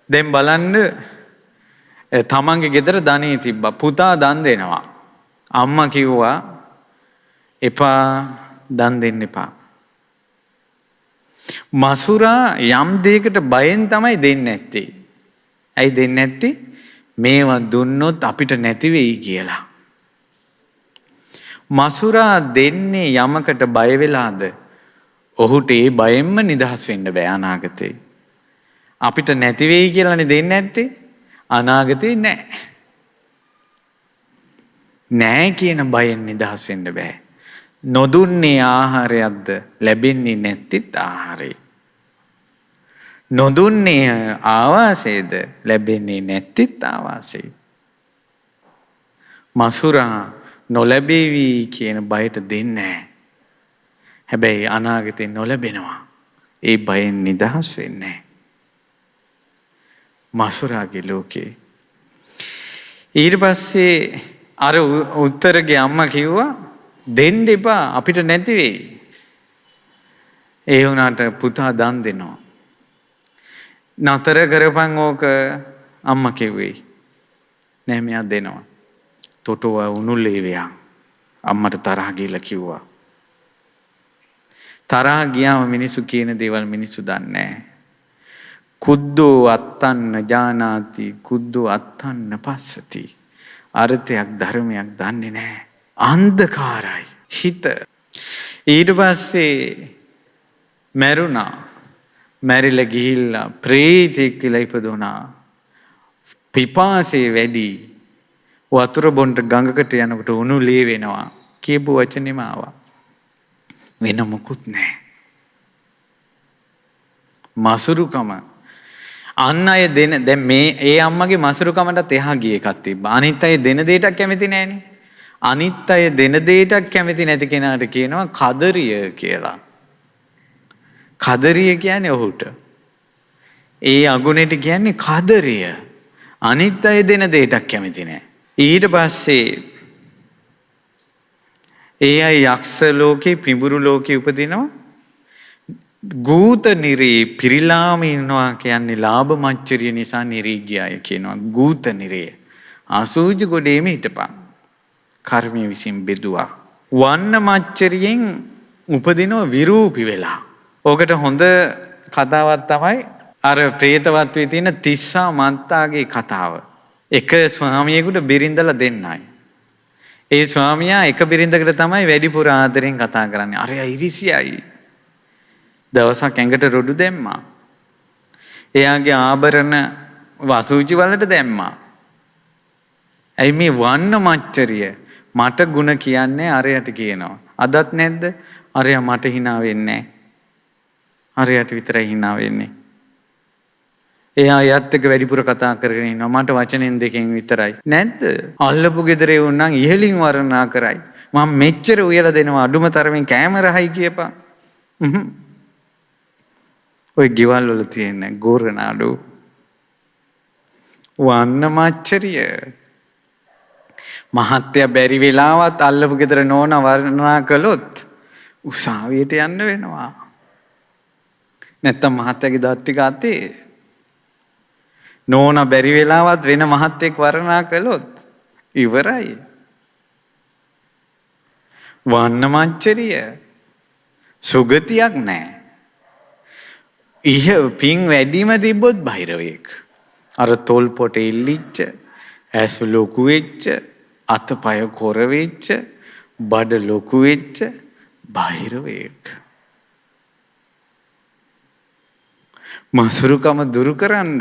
දැන් බලන්න තමන්ගේ ගෙදර ධනෙ තිබ්බා. පුතා දන් දෙනවා. අම්මා කිව්වා එපා දන් දෙන්න එපා. මසුරා යම් දෙයකට බයෙන් තමයි දෙන්නේ නැත්තේ. ඇයි දෙන්නේ නැත්තේ? මේවා දුන්නොත් අපිට නැති වෙයි කියලා. මසුරා දෙන්නේ යමකට බය වෙලාද? ඔහුට ඒ බයෙන්ම නිදහස් වෙන්න බෑ අනාගතේ. අපිට නැති වෙයි කියලානේ දෙන්නේ නැත්තේ. අනාගතේ නෑ. නෑ කියන බයෙන් නිදහස් වෙන්න බෑ. නොදුන්නේ ආහාරයක්ද ලැබෙන්නේ නැත්තිත් ආහාරය. නොදුන්නේ ආවාසයද ලැබෙන්නේ නැත්තිත් ආවාසය. මසුරා නොලැබේවි කියන බයට දෙන්නේ නැහැ. හැබැයි අනාගතේ නොලැබෙනවා. ඒ බයෙන් නිදහස් වෙන්නේ නැහැ. මසුරාගේ ලෝකේ. ඊට පස්සේ අර උත්තරගේ අම්මා කිව්වා දෙන්න එපා අපිට නැති වෙයි. ඒ වුණාට පුතා දන් දෙනවා. නතර කරපන් ඕක අම්මා කිව්වේ. නෑ මෙයා දෙනවා. තොටුව උණුලේ වෙයා. අම්මට තරහ ගිහලා කිව්වා. තරහ ගියාම මිනිස්සු කියන දේවල් මිනිස්සු දන්නේ නැහැ. කුද්දෝ අත්තන්න ජානාති කුද්දෝ අත්තන්න පස්සති. අර්ථයක් ධර්මයක් දන්නේ නැහැ. අන්ධකාරයි හිත. ඊට පස්සේ මැරුණා. මැරිලා ගිහිල්ලා ප්‍රේතෙක් කියලා ඉපදුණා. පිපාසය වැඩි. වතුර බොන්න ගඟකට යනකොට උණු ලේ වෙනවා. කියපු වචනේම ආවා. වෙන මොකුත් නැහැ. මසුරුකම. අන්න අය දෙන දැන් මේ ඒ අම්මගේ මසුරුකමටත් එහා ගිය එකක් තිබ්බා. අනිත් අය දෙන දෙයටත් කැමති නෑනේ. අනිත් අය දෙන දෙයටත් කැමති නැති කෙනාට කියනවා කදරිය කියලා. කදරිය කියන්නේ ඔහුට. ඒ අගුණෙට කියන්නේ කදරිය. අනිත් අය දෙන දෙයටත් කැමති නෑ. ඊට පස්සේ ඒ අය යක්ෂ ලෝකේ පිඹුරු ලෝකේ උපදිනවා. ගූත නිරේ පිරිලාම ඉන්නවා කියන්නේ ලාභ මච්චරිය නිසා නිරී ගියාය කියනවා. ගූත නිරේ. අසූචි ගොඩේම හිටපන්. කර්මයේ විසින් බෙදුවා. වන්න මච්චරියෙන් උපදිනව විරූපි වෙලා. ඕකට හොඳ කතාවක් තමයි අර പ്രേතවත්වයේ තියෙන තිස්සා මන්තාගේ කතාව. එක ස්වාමියෙකුට බිරිඳලා දෙන්නයි. ඒ ස්වාමියා එක බිරිඳකට තමයි වැඩිපුර ආදරෙන් කතා කරන්නේ. අරයා ඉරිසියයි. දවසක් ඇඟට රොඩු දැම්මා. එයාගේ ආභරණ වසූචි වලට දැම්මා. ඇයි මේ වන්න මච්චරිය මට ಗುಣ කියන්නේ අරයට කියනවා. අදත් නැද්ද? අරයා මට hina වෙන්නේ නැහැ. අරයට විතරයි hina වෙන්නේ. එයා යත් එක වැඩිපුර කතා කරගෙන ඉන්නවා. මට වචනෙන් දෙකෙන් විතරයි. නැද්ද? අල්ලපු ගෙදරේ වුණනම් ඉහලින් වර්ණනා කරයි. මම මෙච්චර උයලා දෙනවා අඩුම තරමින් කැමරායි කියපන්. ඔය ගෙවල් වල තියෙන ගෝරනාඩු වන්න මච්චරිය. මහත්ය බැරි වෙලාවත් අල්ලපු ගෙදර නෝන වර්ණනා කළොත් උසාවියට යන්න වෙනවා. නැත්තම් මහත්යගේ දත් ටික අතේ. නෝන බැරි වෙලාවත් වෙන මහත්යෙක් වර්ණනා කළොත් ඉවරයි. වන්න මච්චරිය සුගතියක් නැහැ. පින් වැඩිම තිබ්බොත් බහිරවෙක්. අර තොල් පොට ඉල්ලිච්ච, ඇස් ලොකු වෙච්ච, අතපය කොර වෙච්ච, බඩ ලොකු වෙච්ච බහිරවෙක්. මසුරුකම දුරු කරන්න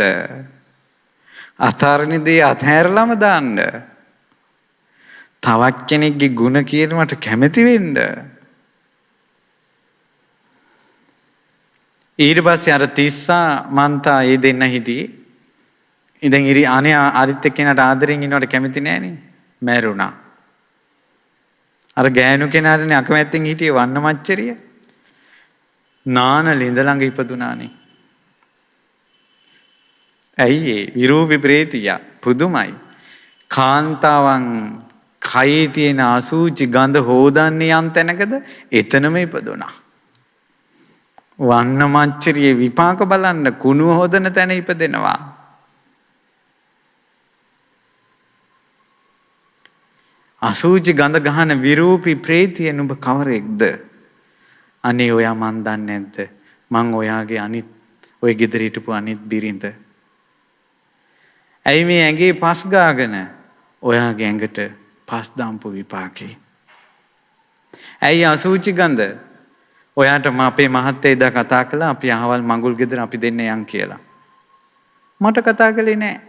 අතාරණ දේ අතහැරලම දාන්න. තවත් කෙනෙක්ගේ ಗುಣ කියනවට කැමති වෙන්න. ඊට පස්සේ අර තිස්සා මන්තා ඒ දෙන්න හිටියේ. ඉතින් අනේ අරිත් එක්කෙනාට ආදරෙන් ඉන්නවට කැමති නෑනේ. මැරුණා. අර ගෑනු කෙනාටනේ අකමැත්තෙන් හිටියේ වන්න මච්චරිය. නාන ළිඳ ළඟ ඉපදුනානේ. ඇයි ඒ විරූපි ප්‍රේතියා පුදුමයි. කාන්තාවන් කයේ තියෙන අසූචි ගඳ හොදන්නේ යම් තැනකද එතනම ඉපදුනා. වන්න මච්චරියේ විපාක බලන්න කුණු හොදන තැන ඉපදෙනවා. අසූචි ගඳ ගහන විරූපි ප්‍රේතිය නුඹ කවරෙක්ද? අනේ ඔයා මන් දන්නේ නැද්ද? මං ඔයාගේ අනිත් ඔය ගෙදර හිටපු අනිත් බිරිඳ. ඇයි මේ ඇඟේ පස් ගාගෙන ඔයාගේ ඇඟට පස් දාම්පු විපාකේ? ඇයි අසූචි ගඳ? ඔයාට අපේ මහත්තයා එදා කතා කළා අපි අහවල් මඟුල් ගෙදර අපි දෙන්න යන් කියලා. මට කතා කළේ නෑ.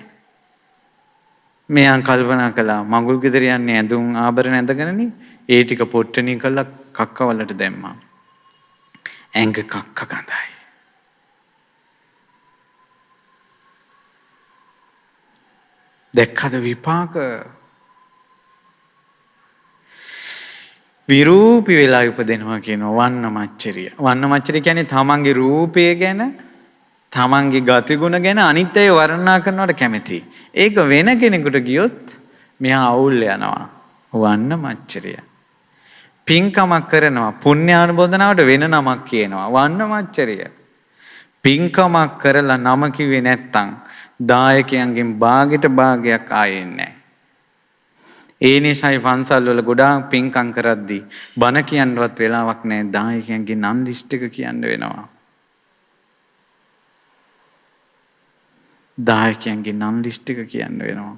මෙයන් කල්පනා කළා මඟුල් ගෙදර යන්නේ ඇඳුම් ආභරණ ඇඳගෙනනේ. ඒ ටික පොට්ටණී කළා කක්කවලට දැම්මා. ඇඟ කක්ක ගඳයි. දැක්කද විපාක? විරූපි වෙලා ඉපදෙනවා කියනවා වන්න මච්චරිය. වන්න මච්චරිය කියන්නේ තමන්ගේ රූපය ගැන, තමන්ගේ ගතිගුණ ගැන අනිත් අය වර්ණනා කරනවට කැමති. ඒක වෙන කෙනෙකුට ගියොත් මෙහා අවුල් යනවා. වන්න මච්චරිය. පින්කමක් කරනවා පුණ්‍යානුමෝදනාවට වෙන නමක් කියනවා වන්න මච්චරිය. පින්කමක් කරලා නම කිව්වේ නැත්තම් දායකයන්ගෙන් භාගයට භාගයක් ආයේ නැහැ. ඒ නිසායි පන්සල් වල ගොඩාක් පින්කම් කරද්දී බණ කියන්නවත් වෙලාවක් නැහැ. දායකයන්ගේ නම් ලිස්ට් එක කියන්න වෙනවා. දායකයන්ගේ නම් ලිස්ට් එක කියන්න වෙනවා.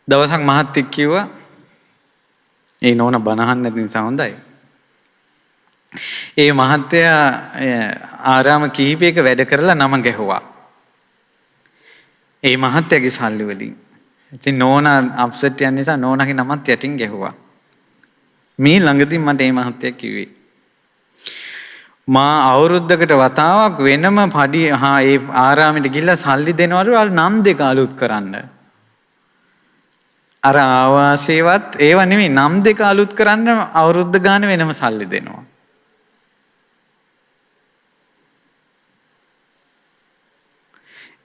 දවසක් මහත්තයෙක් කිව්වා ඒ නෝන බණහන් නැති නිසා හොඳයි. ඒ මහත්තයා ආරාම කිහිපයක වැඩ කරලා නම ගැහුවා. ඒ මහත්තයාගේ සල්ලි වලින්. ඉතින් නෝනා අප්සෙට් යන නිසා නෝනාගේ නමත් යටින් ගැහුවා. මේ ළඟදී මට මේ මහත්තයා කිව්වේ මා අවුරුද්දකට වතාවක් වෙනම පඩි ඒ ආරාමෙට ගිහිල්ලා සල්ලි දෙනවලු නම් දෙක අලුත් කරන්න. අර ආවාසේවත් ඒව නෙමෙයි නම් දෙක අලුත් කරන්න අවුරුද්ද ගානේ වෙනම සල්ලි දෙනවා.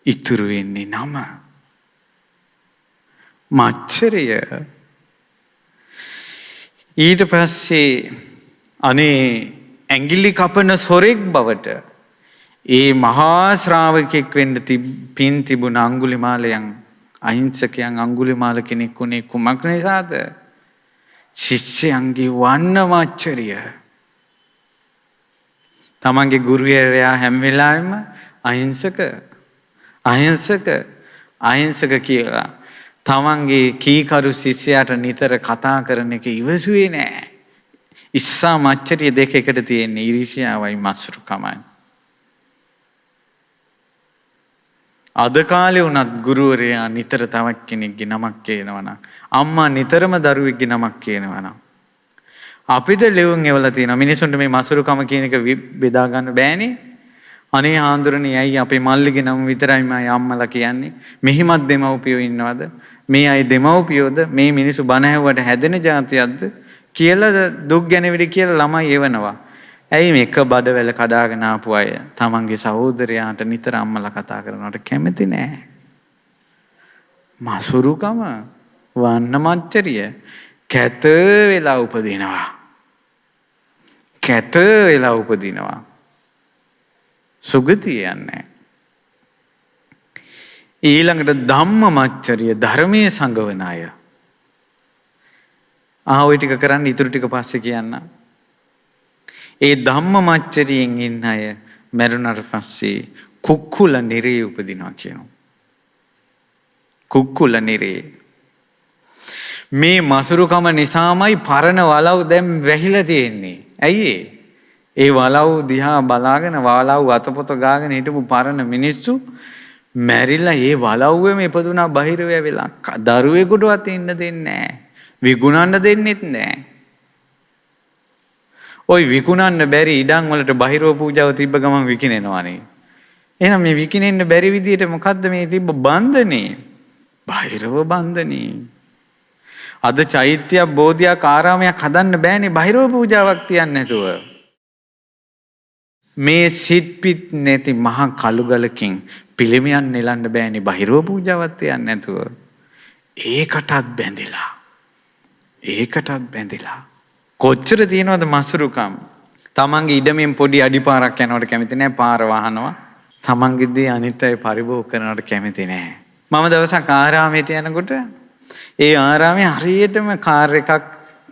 ඉතුරු වෙන්නේ නම. මච්චරය. ඊට පස්සේ අනේ ඇඟිලි කපන සොරෙක් බවට ඒ මහා ශ්‍රාවකෙක් වෙන්න පින් තිබුණ අඟුලිමාලයන් අහිංසකයන් අඟුලිමාල කෙනෙක් උනේ කුමක් නිසාද? ශිෂ්‍යයන්ගේ වන්නමච්චරිය. තමන්ගේ ගුරුවරයා හැම වෙලාවෙම අහිංසක කියලා තමන්ගේ කීකරු ශිෂ්‍යයාට නිතර කතා කරන එක ඉවසුවේ නෑ. ඉස්සා මච්චරිය දෙක එකට තියෙන්නේ ඊර්ෂ්‍යාවයි මත්සරුකමයි. අද කාලේ වුණත් ගුරුවරයා නිතර තවත් කෙනෙක්ගේ නමක් කියනවා නම් අම්මා නිතරම දරුවෙක්ගේ නමක් කියනවා නම් අපිට ලෙවුන් එවලා තියෙනවා මිනිසුන්ට මේ මසුරුකම කියන එක බෙදා ගන්න බෑනේ. අනේ හාඳුරනේ ඇයි අපේ මල්ලිගේ නම විතරයි මම අම්මලා කියන්නේ? මෙහිමත් දෙමව්පියෝ ඉන්නවද? මේ අය දෙමව්පියෝද? මේ මිනිස්සු බණ ඇහුවට හැදෙන જાතියක්ද කියලා දුක් ගැනවිලි කියලා ළමයි එවනවා. ඇයි මේක බඩවැල කඩාගෙන ආපු අය තමන්ගේ සහෝදරයාට නිතර අම්මලා කතා කරනවට කැමති නෑ. මසුරුකම වන්නමච්චරිය කැත වෙලා උපදිනවා. සුගතිය යන්නේ. ඊළඟට ධම්මමච්චරිය ධර්මයේ සංගවන අය. ඔය ටික කරන්න ඉතුරු ටික පස්සේ කියන්න. ඒ ධම්මමච්චරියෙන් ඉන්න අය මරුණට පස්සේ කුක්කුල නිරේ උපදිනවා කියනවා. කුක්කුල නිරේ. මේ මසුරුකම නිසාමයි පරණ වලව් දැන් වැහිලා තියෙන්නේ. ඇයි ඒ වලව් දිහා බලාගෙන වලව් අතපොත ගාගෙන හිටපු පරණ මිනිස්සු මැරිලා ඒ වලව්වෙම ඉපදුනා බහිරව වෙලා දරුවෙකුටවත් ඉන්න දෙන්නේ නැහැ. විකුණන්න දෙන්නෙත් නැහැ. ওই විකුණන්න බැරි ඉඩම් වලට බහිරව පූජාව තිබ්බ ගමන් විකිනෙනවානේ. එහෙනම් මේ විකිනෙන්න බැරි විදියට මොකද්ද මේ තිබ්බ බන්ධනේ? බහිරව බන්ධනේ. අද චෛත්‍යයක් බෝධියක් ආරාමයක් හදන්න බෑනේ බහිරව පූජාවක් තියන්නේ නැතුව. මේ සිත්පිත් නැති මහා කළුගලකින් පිළිමයන් නෙලන්න බෑනේ බහිරව පූජාවක් තියන්නේ නැතුව. ඒකටත් බැඳිලා කොච්චර තියෙනවද මසුරුකම්? තමන්ගේ ඉඩමෙන් පොඩි අඩිපාරක් යනවට කැමති නැහැ. පාර වහනවා. තමන්ගේ දේ අනිත් අය පරිභෝග කරනවට කැමති නැහැ. මම දවසක් ආරාමයට යනකොට ඒ ආරාමේ හරියටම කාර් එකක්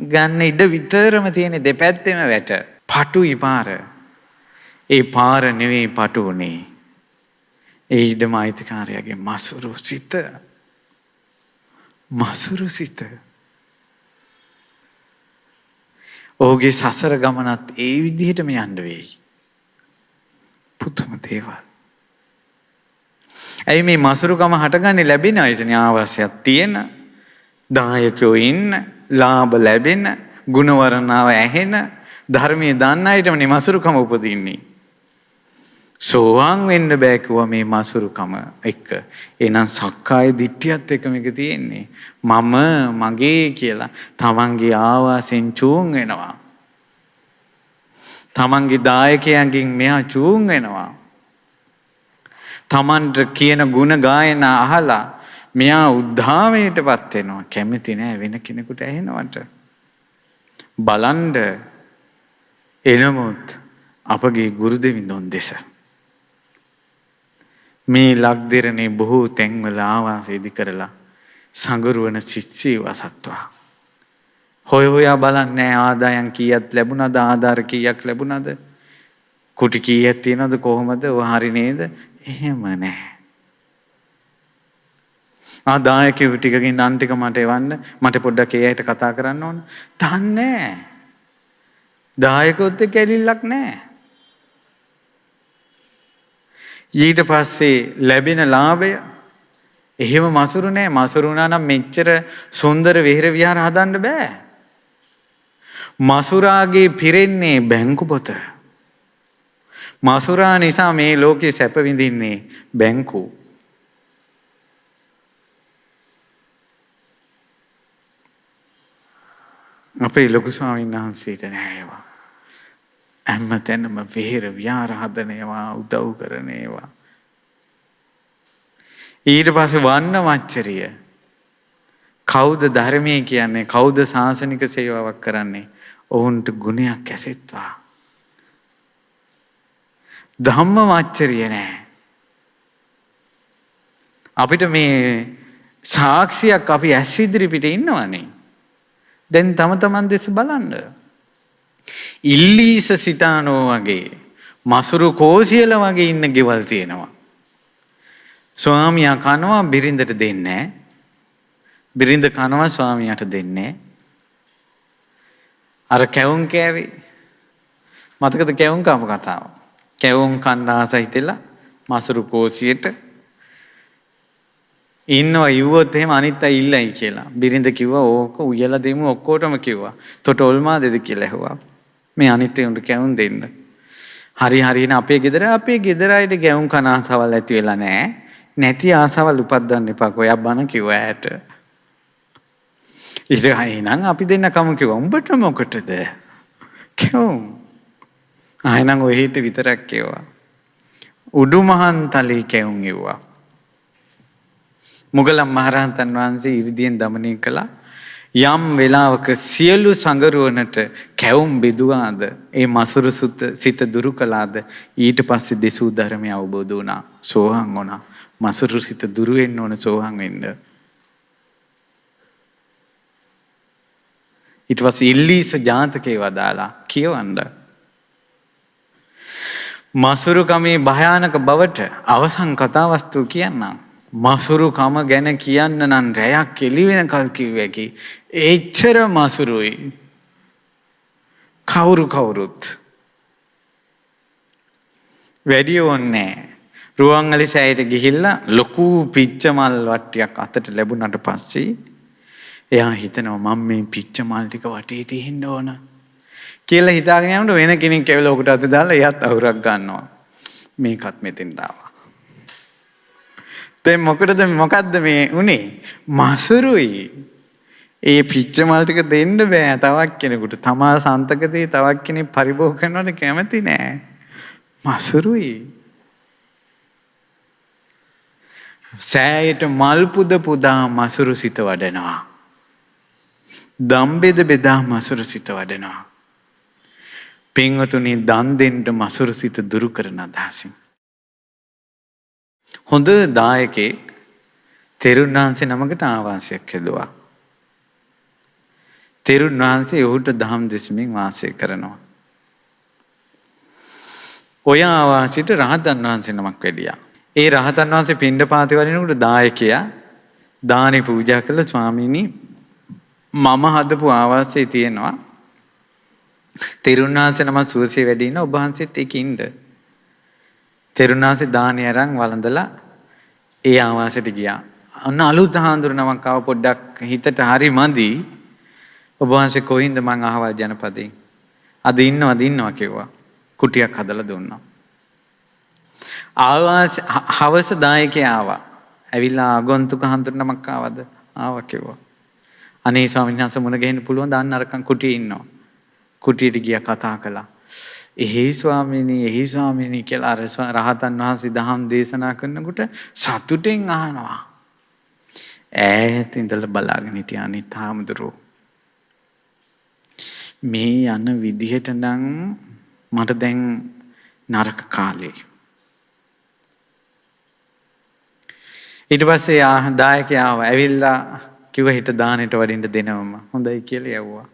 ගන්න ඉඩ විතරම තියෙන දෙපැත්තෙම වැට. පටුයි පාර. ඒ පාර නෙවෙයි පටු උනේ. ඒ ඉඩම අයිතිකාරයාගේ මසුරු සිත. ඔහුගේ සසර ගමනත් ඒ විදිහටම යන්න වෙයි. පුදුම දේවල්. ඇයි මේ මසුරුකම හටගන්නේ? ලැබෙන අයටනේ ආවාසයක් තියෙන, දායකයෝ ඉන්න, ලාභ ලැබෙන, ගුණවර්ණාව ඇහෙන, ධර්මයේ දන්න අයටමනේ මසුරුකම උපදින්නේ. සෝවාන් වෙන්න බෑ කිව්වා මේ මසුරුකම එක්ක. එහෙනම් සක්කාය දිට්ඨියත් එක්ක මේක තියෙන්නේ. මම මගේ කියලා තමන්ගේ ආවාසෙන් චූන් වෙනවා. තමන්ගේ දායකයන්ගෙන් මෙහා චූන් වෙනවා. තමන්ට කියන ගුණ ගායනා අහලා මෙයා උද්ධාමයටපත් වෙනවා. කැමති නෑ වෙන කෙනෙකුට ඇහෙනවට. බලන්න එනමුත් අපගේ ගුරු දෙවිඳුන් දෙස මේ ලක්දිරනේ බොහෝ තැන්වල ආවාස ඉදි කරලා සංගරුවන ශිෂ්‍යයව අසත්වා. හොයා බලන්නේ ආදායම් කීයක් ලැබුණාද? ආධාර කීයක් ලැබුණාද? කුටි කීයක් තියෙනවද? කොහොමද? ඔය හරි නේද? එහෙම නැහැ. ආදායකයෝ ටිකකින් අන් ටික මට එවන්න. මට පොඩ්ඩක් ඒ අයට කතා කරන්න ඕන. දන්නේ නැහැ. දායකයොත් එක්ක ඇලිල්ලක් නැහැ. ඊට පස්සේ ලැබෙන ලාභය එහෙම මසුරු නෑ. මසුරු වුණා නම් මෙච්චර සුන්දර විහෙර විහාර හදන්න බෑ. මසුරාගේ පිරෙන්නේ බැංකු පොත. මසුරා නිසා මේ ලෝකේ සැප විඳින්නේ බැංකු. අපේ ලොකු ස්වාමීන් වහන්සේට නෑ ඒවා. හැමතැනම විහෙර විහාර හදන ඒවා, උදව් කරන ඒවා. ඊට පස්සේ වන්න මච්චරිය. කවුද ධර්මයේ කියන්නේ? කවුද සාසනික සේවාවක් කරන්නේ? ඔවුන්ට ගුණයක් ඇසෙත්වා. ධම්ම මච්චරිය නෑ. අපිට මේ සාක්ෂියක් අපි ඇස් ඉදිරි පිට ඉන්නවනේ. දැන් තම තමන් දෙස බලන්න. ඉල්ලීස සිතානෝ වගේ මසුරු කෝසියල වගේ ඉන්න ගෙවල් තියෙනවා. ස්වාමියා කනවා බිරිඳට දෙන්නේ නැහැ. බිරිඳ කනවා ස්වාමියාට දෙන්නේ නැහැ. අර කැවුම් කෑවේ. මතකද කැවුම් කාපු කතාව? කැවුම් කන්න ආසයි තියලා මසුරු කෝසියට ඉන්නවා යුවොත් එහෙම අනිත් අය ඉල්ලයි කියලා. බිරිඳ කිව්වා ඕක උයලා දෙමු ඔක්කොටම කිව්වා. තොට ඔල්මා දෙද කියලා ඇහුවා. මේ අනිත් උන්ට කැවුම් දෙන්න. හරි හරින අපේ ගෙදර අයට කැවුම් කන ආසාවල් ඇති වෙලා නැහැ. නැති ආසාවල් උපද්දන්න එපා. ඔයා බන කිව්වා ඇයට. ඉතින් අපි දෙන්න කම කිව්වා. උඹට මොකටද? කැවුම්. ආයෙනම් ඔය හිට විතරක් කිව්වා. උඩුමහන් තලී කැවුම් කිව්වා. මුගලන් මහරහතන් වහන්සේ ඉරිදියෙන් দমনය කළා. යම් වෙලාවක සියලු සංගරුවනට කැවුම් බෙදුවාද ඒ මසුරු සිත දුරු කළාද ඊට පස්සේ දෙසූ ධර්මය අවබෝධ වුණා. සෝහන් වුණා. මසුරු සිත දුරු වෙන්න ඕන සෝහන් වෙන්න. ඊට පස්සේ ඉල්ලීස ජාතකේ වදාලා කියවන්න. මසුරු කමේ භයානක බවට අවසන් කතා වස්තුව කියන්නම්. මසුරු කම ගැන කියන්න නම් රැයක් එළි වෙනකල් කිව්වකි. එච්චර මසුරුයි. කවුරුත් වැඩි ඕනේ. රුවන්වැලි සෑයට ගිහිල්ලා ලොකු පිච්ච මල් වට්ටියක් අතට ලැබුණාට පස්සේ එයා හිතනවා මම මේ පිච්ච මල් ටික වටේ තියෙන්න ඕන කියලා හිතාගෙන යනකොට වෙන කෙනෙක් ඇවිල්ලා ඔකට අත දාලා එයාත් අහුරක් ගන්නවා. මේකත් මෙතෙන්ට ආවා. දැන් මොකද්ද මේ උනේ? මසුරුයි. ඒ පිච්ච මල් ටික දෙන්න බෑ තවක් කෙනෙකුට. තමා සන්තකදී තවක් කෙනෙක් පරිභෝග කරනවට කැමති නෑ. මසුරුයි. සෑයට මල් පුදා මසුරු සිත වඩනවා. දම්බෙද බෙදා මසුරු සිත වඩනවා. පින්වතුනි දන් දෙන්න මසුරු සිත දුරු කරන අදහසින්. හොඳ දායකෙක් තෙරුන් වහන්සේ නමකට ආවාසයක් හැදුවා. තෙරුන් වහන්සේ ඔහුට දහම් දෙසමින් වාසය කරනවා. ඔය ආවාසයට රහතන් වහන්සේ නමක් වැඩියා. ඒ රහතන් වහන්සේ පිණ්ඩපාතේ වඩිනකොට දායකයා දානි පූජා කළ ස්වාමීනි මම හදපු ආවාසයේ තියෙනවා. තෙරුන් වහන්සේ නමක් සුවසේ වැඩි ඉන්න ඔබ වහන්සේත් ඒකේ ඉන්න. තෙරුන් වහන්සේ දානි අරන් වළඳලා ඒ ආවාසයට ගියා. අන්න අලුත් හාමුදුර නමක් ආව පොඩ්ඩක් හිතට හරි මදි. ඔබ වහන්සේ කොහින්ද මං අහවල් ජනපදයෙන්. අද ඉන්නවා කිව්වා. කුටියක් හදලා දුන්නා. හවස දායකයා ආවා. ඇවිල්ලා ආගන්තුක හාමුදුර නමක් ආවද? ආවා කිව්වා. අනේ ස්වාමීන් වහන්සේ මුණ ගැහෙන්න පුළුවන් දාන්න අරකන් කුටියේ ඉන්නවා. කුටියට ගියා කතා කළා. එහි ස්වාමීනි කියලා අර රහතන් වහන්සේ දහම් දේශනා කරනකොට සතුටෙන් අහනවා. ඈත ඉඳලා බලාගෙන හිටිය අනිත් හාමුදුරුවෝ. මේ යන විදිහට නම් මට දැන් නරක කාලේ. ඊට පස්සේ දායකයා ඇවිල්ලා කිව්ව හිට දානෙට වඩින්න දෙනවම හොඳයි කියලා යවුවා.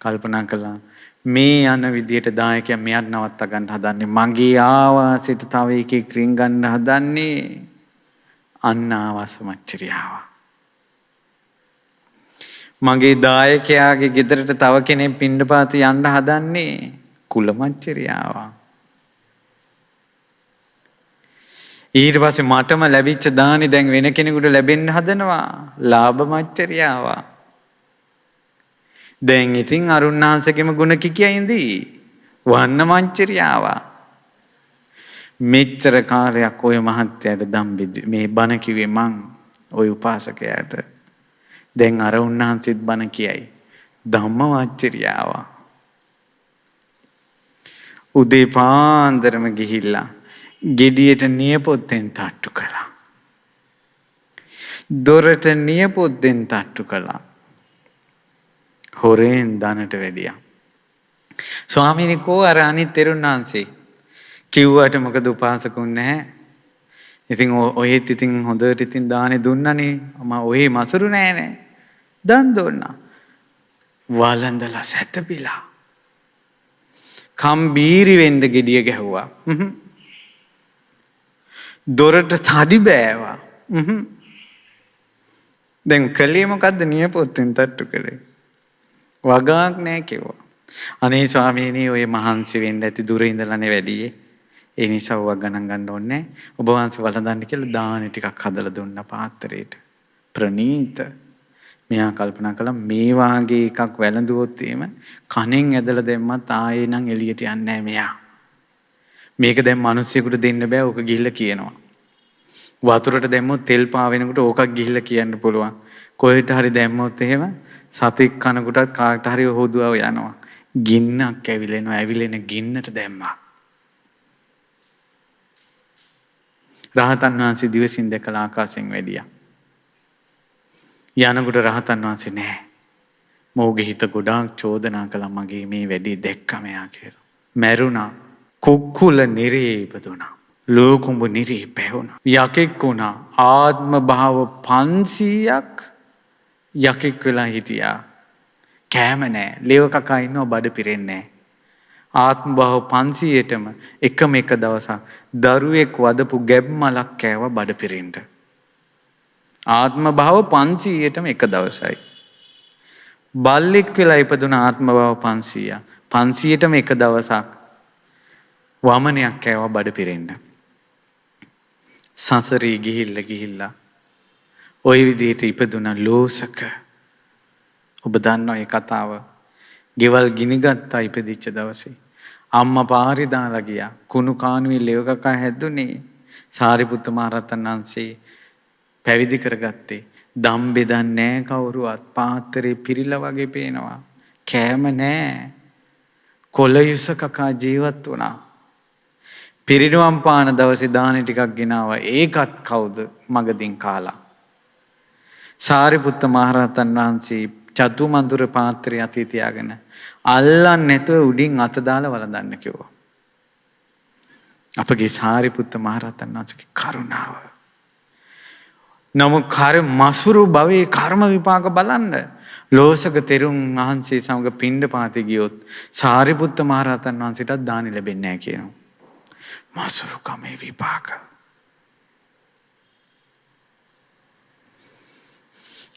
කල්පනා කළා මේ යන විදියට දායකයා මෙයාට නවත්ත ගන්න හදන්නේ මගේ ආවාසයට තව එකෙක් රින් ගන්න හදන්නේ අන්න ආවාස මච්චරියාව. මගේ දායකයාගේ ගෙදරට තව කෙනෙක් පිණ්ඩපාත යන්න හදන්නේ කුල මච්චරියාව. ඊට පස්සේ මටම ලැබිච්ච දානි දැන් වෙන කෙනෙකුට ලැබෙන්න හදනවා ලාභ මච්චරියාව. දැන් ඉතින් අරුණාංශකෙම ගුණ කිකියින්දී වන්න මච්චරියාව. මෙච්චර කාලයක් ඔය මහත්තයාට දම් මේ බණ කිව්වේ මං ඔය උපාසකයාට. දැන් අර උන්වහන්සේත් බණ කියයි. ධම්මවච්චරියාව. උදේ පාන්දරම ගිහිල්ලා ගෙඩියට නියපොත්තෙන් තට්ටු කළා. දොරට නියපොත්තෙන් තට්ටු කළා. හොරෙන් දනට වැඩියා. ස්වාමීනි කෝ අර අනිත් තෙරුන් වහන්සේ කිව්වට මොකද උපාසකුන් නැහැ. ඉතින් ඔහෙත් ඉතින් හොඳට ඉතින් දානේ දුන්නනේ. මම ඔහේ මසුරු නෑනේ. දන් දුන්නා. වළඳලා සැතපිලා. කම්බීරි වෙන්න gediya ගැහුවා. දොරට තඩි බෑවා. දැන් කලේ මොකද්ද නියපොත්තෙන් තට්ටු කරේ. වගාක් නෑ කිව්වා. අනේ ස්වාමීනි ඔය මහන්සි වෙන්න ඇති දුර ඉඳලානේ වැඩියේ. ඒ නිසා ඔවා ගණන් ගන්න ඕනේ. ඔබ වහන්සේ වළඳන්න කියලා දාන ටිකක් හදලා දුන්නා පාත්‍රයට. ප්‍රණීත. මෙයා කල්පනා කළා මේ වාගේ එකක් වැළඳුවොත් එහෙම කණෙන් ඇදලා දැම්මත් ආයේ නම් එළියට යන්නේ නැහැ මෙයා. මේක දැන් මිනිස්සුෙකුට දෙන්න බෑ. ඕක ගිහිල්ලා කියනවා. වතුරට දැම්මොත් තෙල් පාවෙනකොට ඕකක් ගිහිල්ලා කියන්න පුළුවන්. කොහෙට හරි දැම්මොත් එහෙම සතෙක් කනකොටත් කාට හරි හොදුව යනවා. ගින්නක් ඇවිලෙනවා. ඇවිලෙන ගින්නට දැම්මා. රහතන් වහන්සේ දිවසින් දැකලා ආකාශයෙන් වැඩියා. යනකොට රහතන් වහන්සේ නෑ. මොහුගේ හිත ගොඩාක් චෝදනා කළා මගේ මේ වැඩේ දැක්කම යා කියලා. මැරුණා. කුක්කුල නිරේ ඉපදුණා. ලෝකුඹ නිරේ පැවුණා. යකෙක් වුණා. ආත්ම භාව 500ක් යකෙක් වෙලා හිටියා. කෑම නෑ. ලේව කකා ඉන්නව බඩ පිරෙන්නේ නෑ. ආත්ම භාව 500ටම එකම එක දවසක් දරුවෙක් වදපු ගැබ් මලක් කෑවා බඩ පිරෙන්න. ආත්ම භාව 500ටම එක දවසයි. බල්ලෙක් වෙලා ඉපදුන ආත්ම භාව 500. 500ටම එක දවසක් වමනයක් කෑවා බඩ පිරෙන්න. සසරේ ගිහිල්ලා ওই විදිහට ඉපදුන ලෝසක. ඔබ දන්නවා මේ කතාව. ගෙවල් ගිනිගත්තා ඉපදිච්ච දවසේ. අම්මා පාරේ දාලා ගියා. කුණු කානුවේ ලෙව කකා හැදුනේ. සාරිපුත්ත මහ රහතන් වහන්සේ පැවිදි කරගත්තේ. දම් බෙදන්නේ නැහැ කවුරුවත්. පාත්‍රේ පිරිලා වගේ පේනවා. කෑම නැහැ. කොළයුස කකා ජීවත් වුණා. පිරිනුවම් පාන දවසේ දාන ටිකක් ගෙනාවා. ඒකත් කවුද මගදින් කාලා. සාරිපුත්ත මහ රහතන් වහන්සේ චතු මඳුර පාත්‍රය අතේ තියාගෙන අල්ලන්නේ නැතුව උඩින් අත දාලා වළඳන්න කිව්වා. අපගේ සාරිපුත්ත මහ රහතන් වහන්සේගේ කරුණාව. නමුත් මසුරු භවයේ කර්ම විපාක බලන්න. ලෝසක තෙරුන් වහන්සේ සමග පිණ්ඩ පාතේ ගියොත් සාරිපුත්ත මහ රහතන් වහන්සේටත් දානි ලැබෙන්නේ නැහැ කියනවා. මසුරු කමේ විපාක.